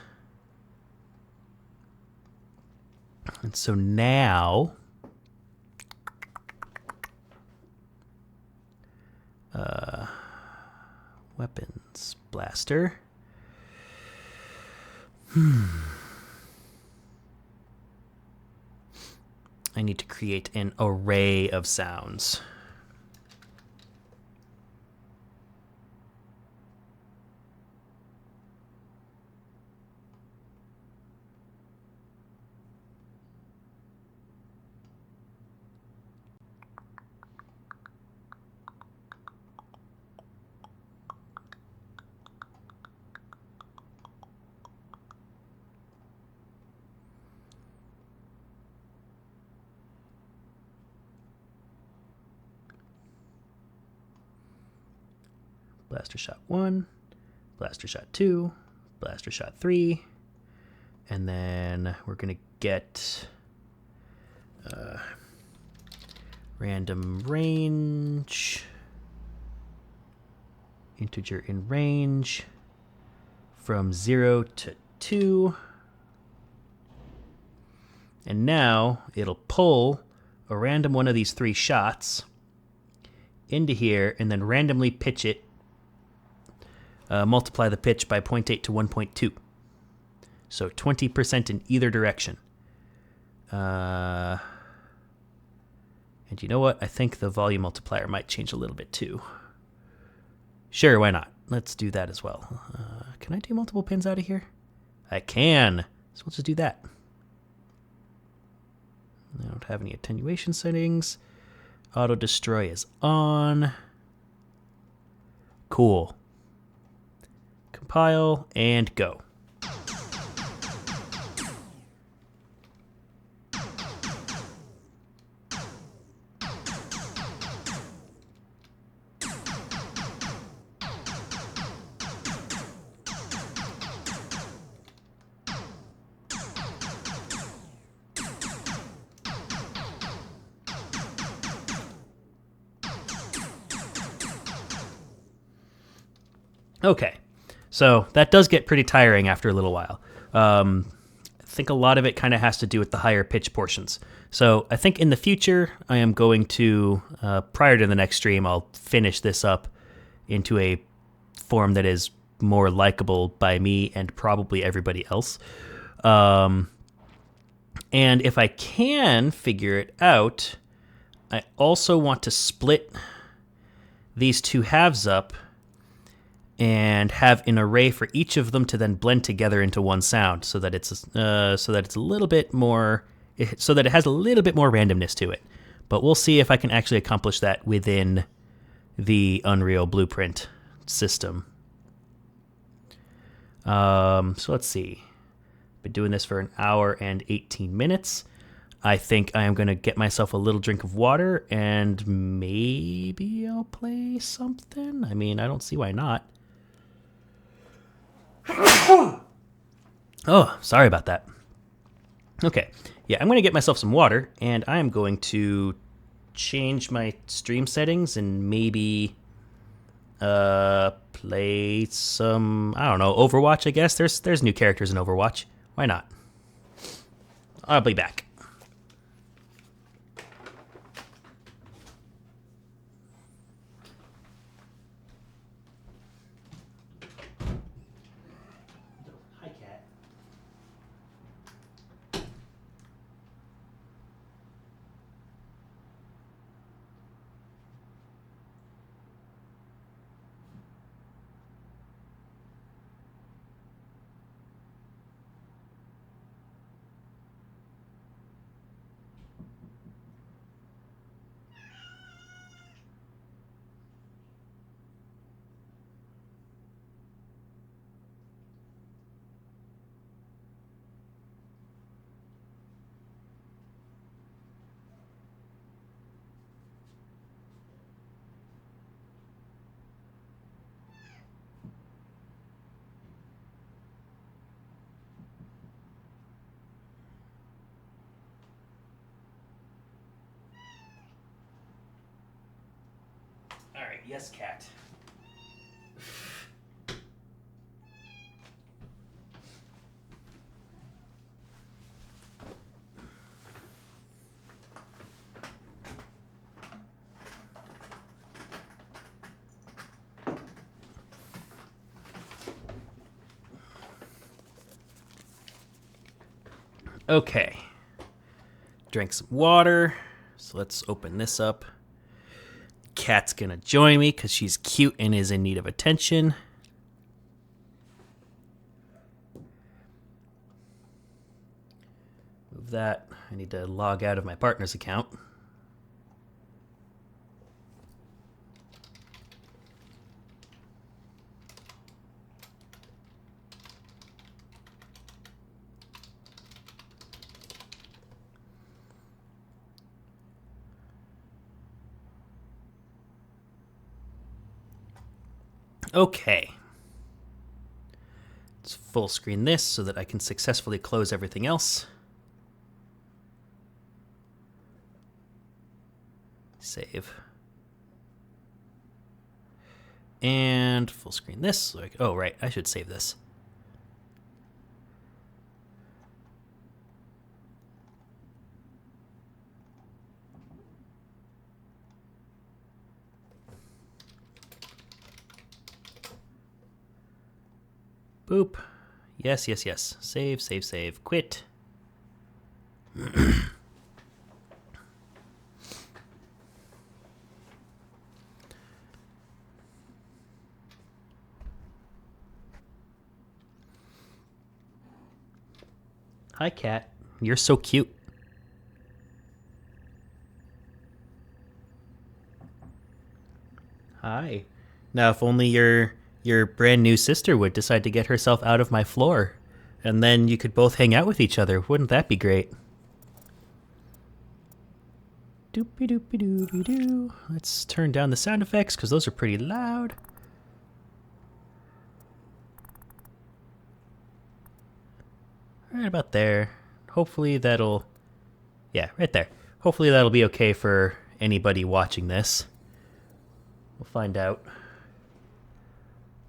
A: And so now, weapons, blaster. I need to create an array of sounds. Blaster shot 1, blaster shot 2, blaster shot 3, and then we're going to get random range, integer in range from 0 to 2. And now it'll pull a random one of these 3 shots into here and then randomly pitch it. Multiply the pitch by 0.8 to 1.2. So 20% in either direction. And you know what? I think the volume multiplier might change a little bit too. Sure, why not? Let's do that as well. Can I do multiple pins out of here? I can. So we'll just do that. I don't have any attenuation settings. Auto destroy is on. Cool. Compile and go. Okay. So that does get pretty tiring after a little while. I think a lot of it kind of has to do with the higher pitch portions. So I think in the future, I am going to, prior to the next stream, I'll finish this up into a form that is more likable by me and probably everybody else. And if I can figure it out, I also want to split these two halves up and have an array for each of them to then blend together into one sound, so that it's a little bit more, so that it has a little bit more randomness to it. But we'll see if I can actually accomplish that within the Unreal Blueprint system. So let's see. Been doing this for 1 hour and 18 minutes. I think I am going to get myself a little drink of water, and maybe I'll play something. I mean, I don't see why not. Oh, sorry about that. Okay, yeah, I'm going to get myself some water, and I am going to change my stream settings and maybe play some, I don't know, Overwatch, I guess. There's new characters in Overwatch. Why not? I'll be back. yes, cat. Okay. Drank some water. So let's open this up. Cat's gonna join me because she's cute and is in need of attention. Move that. I need to log out of my partner's account. Okay. Let's full screen this so that I can successfully close everything else. Save. And full screen this. Oh, right. I should save this. Boop. Yes, yes, yes. Save, save, save. Quit. Hi, cat. You're so cute. Hi. Now, if only your brand new sister would decide to get herself out of my floor, and then you could both hang out with each other. Wouldn't that be great? Doopy doopy doopy doo. Let's turn down the sound effects because those are pretty loud. Right about there. Hopefully that'll... Yeah, right there. Hopefully that'll be okay for anybody watching this. We'll find out.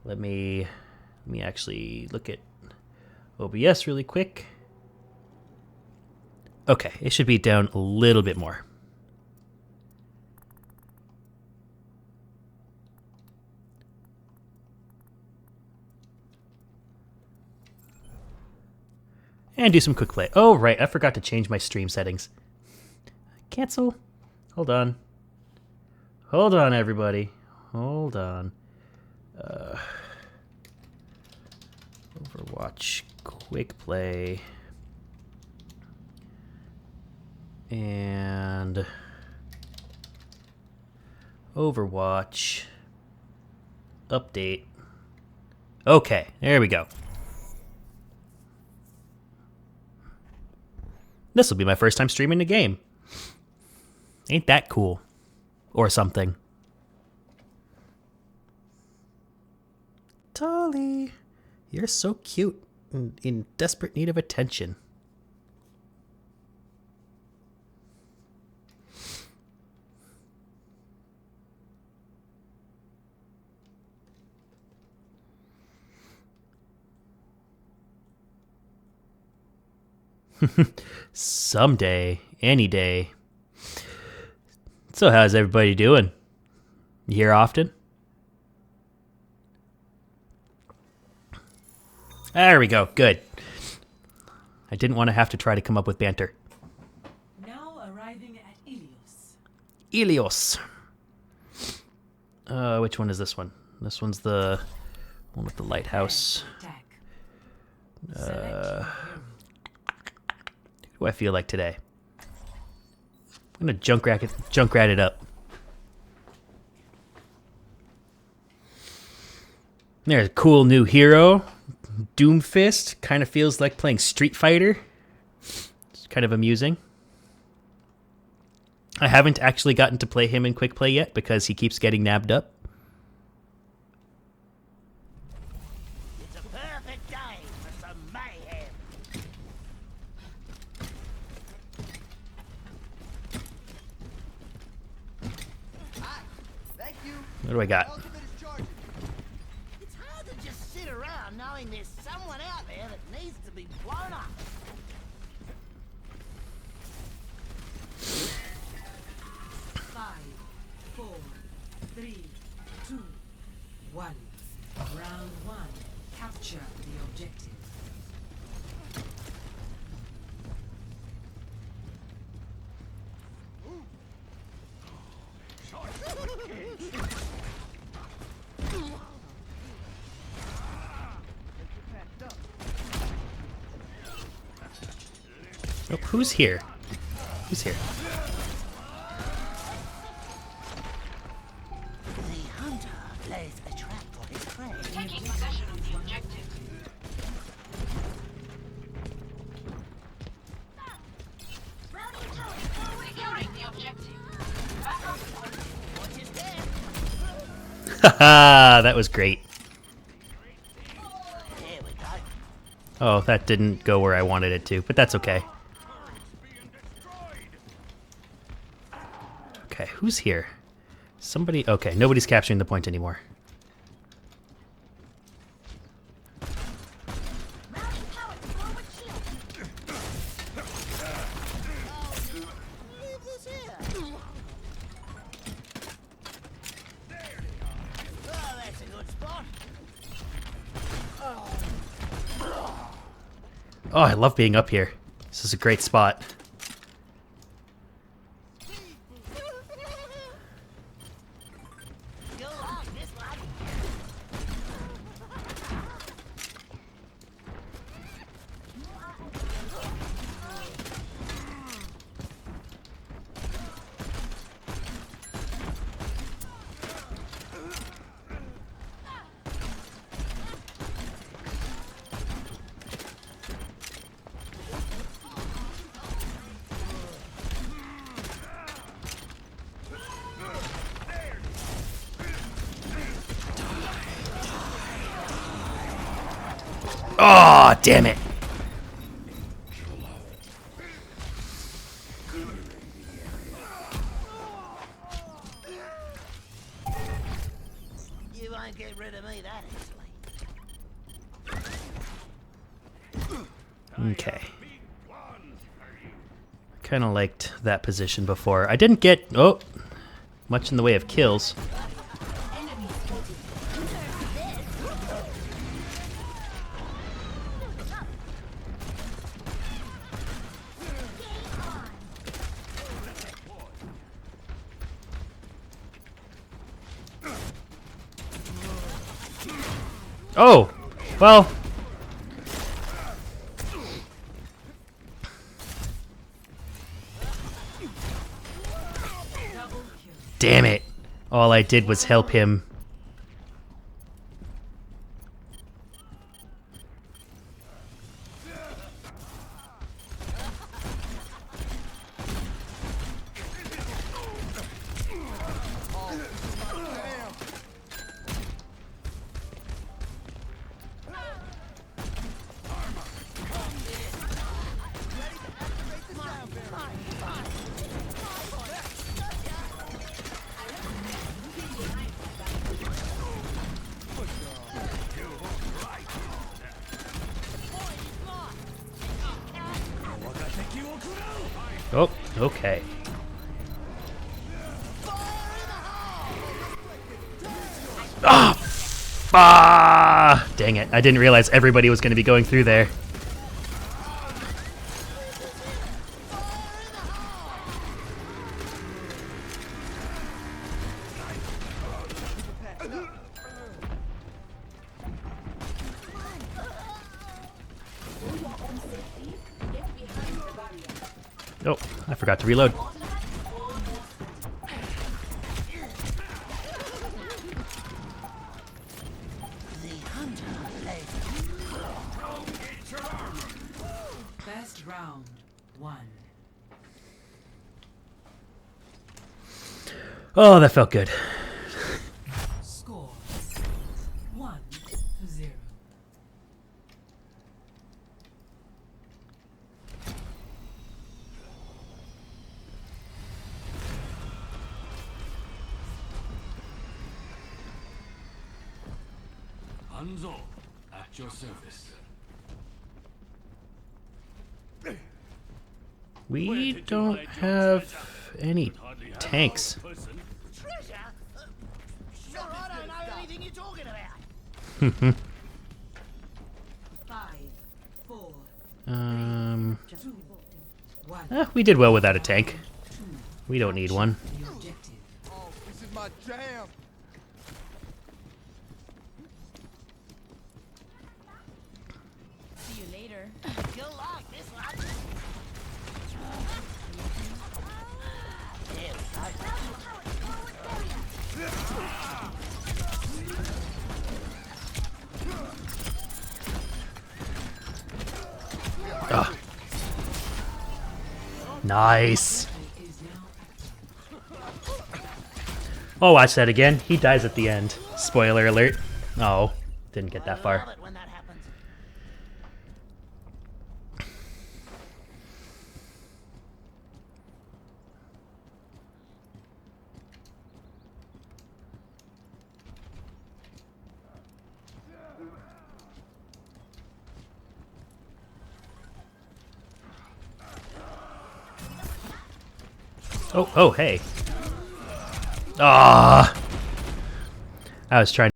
A: Let me actually look at OBS really quick. Okay, it should be down a little bit more. And do some quick play. Oh, right, I forgot to change my stream settings. Cancel. Hold on. Hold on, everybody. Hold on. Overwatch quick play. And Overwatch update. Okay, there we go. This will be my first time streaming the game. Ain't that cool? Or something. Tolly, you're so cute and in desperate need of attention. Someday, any day. So how's everybody doing? You here often? There we go, good. I didn't want to have to try to come up with banter.
B: Now arriving at Ilios.
A: Ilios. Which one is this one? This one's the one with the lighthouse. Who do I feel like today? I'm gonna junkrat it up. There's a cool new hero. Doomfist. Kind of feels like playing Street Fighter. It's kind of amusing. I haven't actually gotten to play him in quick play yet because he keeps getting nabbed up.
C: It's a perfect day for some mayhem.
A: What do I got?
C: It's hard to just sit around knowing there's someone out there that needs to be blown up.
B: Five, 4, 3, 2, 1. Round 1. Capture the objective.
A: Oh, who's here? Who's here?
C: The hunter lays a trap for his prey.
D: Taking possession of the objective. Securing the objective.
C: Watch his head.
A: Haha, that was great.
C: There we go.
A: Oh, that didn't go where I wanted it to, but that's okay. Okay, who's here? Somebody... Okay, nobody's capturing the point anymore.
C: Leave this here. Oh, that's a good spot.
A: Oh, I love being up here. This is a great spot.
C: You'll like this one.
A: Oh, damn it.
C: You won't get rid of me that easily.
A: Okay. Kind of liked that position before. I didn't get, oh, much in the way of kills. Oh, well. Damn it. All I did was help him. Oh, okay. Ah! Ah! Dang it. I didn't realize everybody was going to be going through there. Oh, I forgot to reload.
B: First round 1.
A: Oh, that felt good.
B: Score 1-0.
E: Hanzo, at your service.
A: We don't have any tanks.
C: Treasure? Sure, I don't know anything you're talking about.
B: 5, 4,
A: Um,
B: 2, 1.
A: we did well without a tank. We don't need one.
B: The objective.
F: Oh, this is my jam.
G: See you later.
C: You'll like this one. There we go.
A: Ah. Nice. Oh, watch that again. He dies at the end. Spoiler alert. Oh, didn't get that
C: I
A: far.
C: love it when that happens.
A: Oh, hey. Ah. I was trying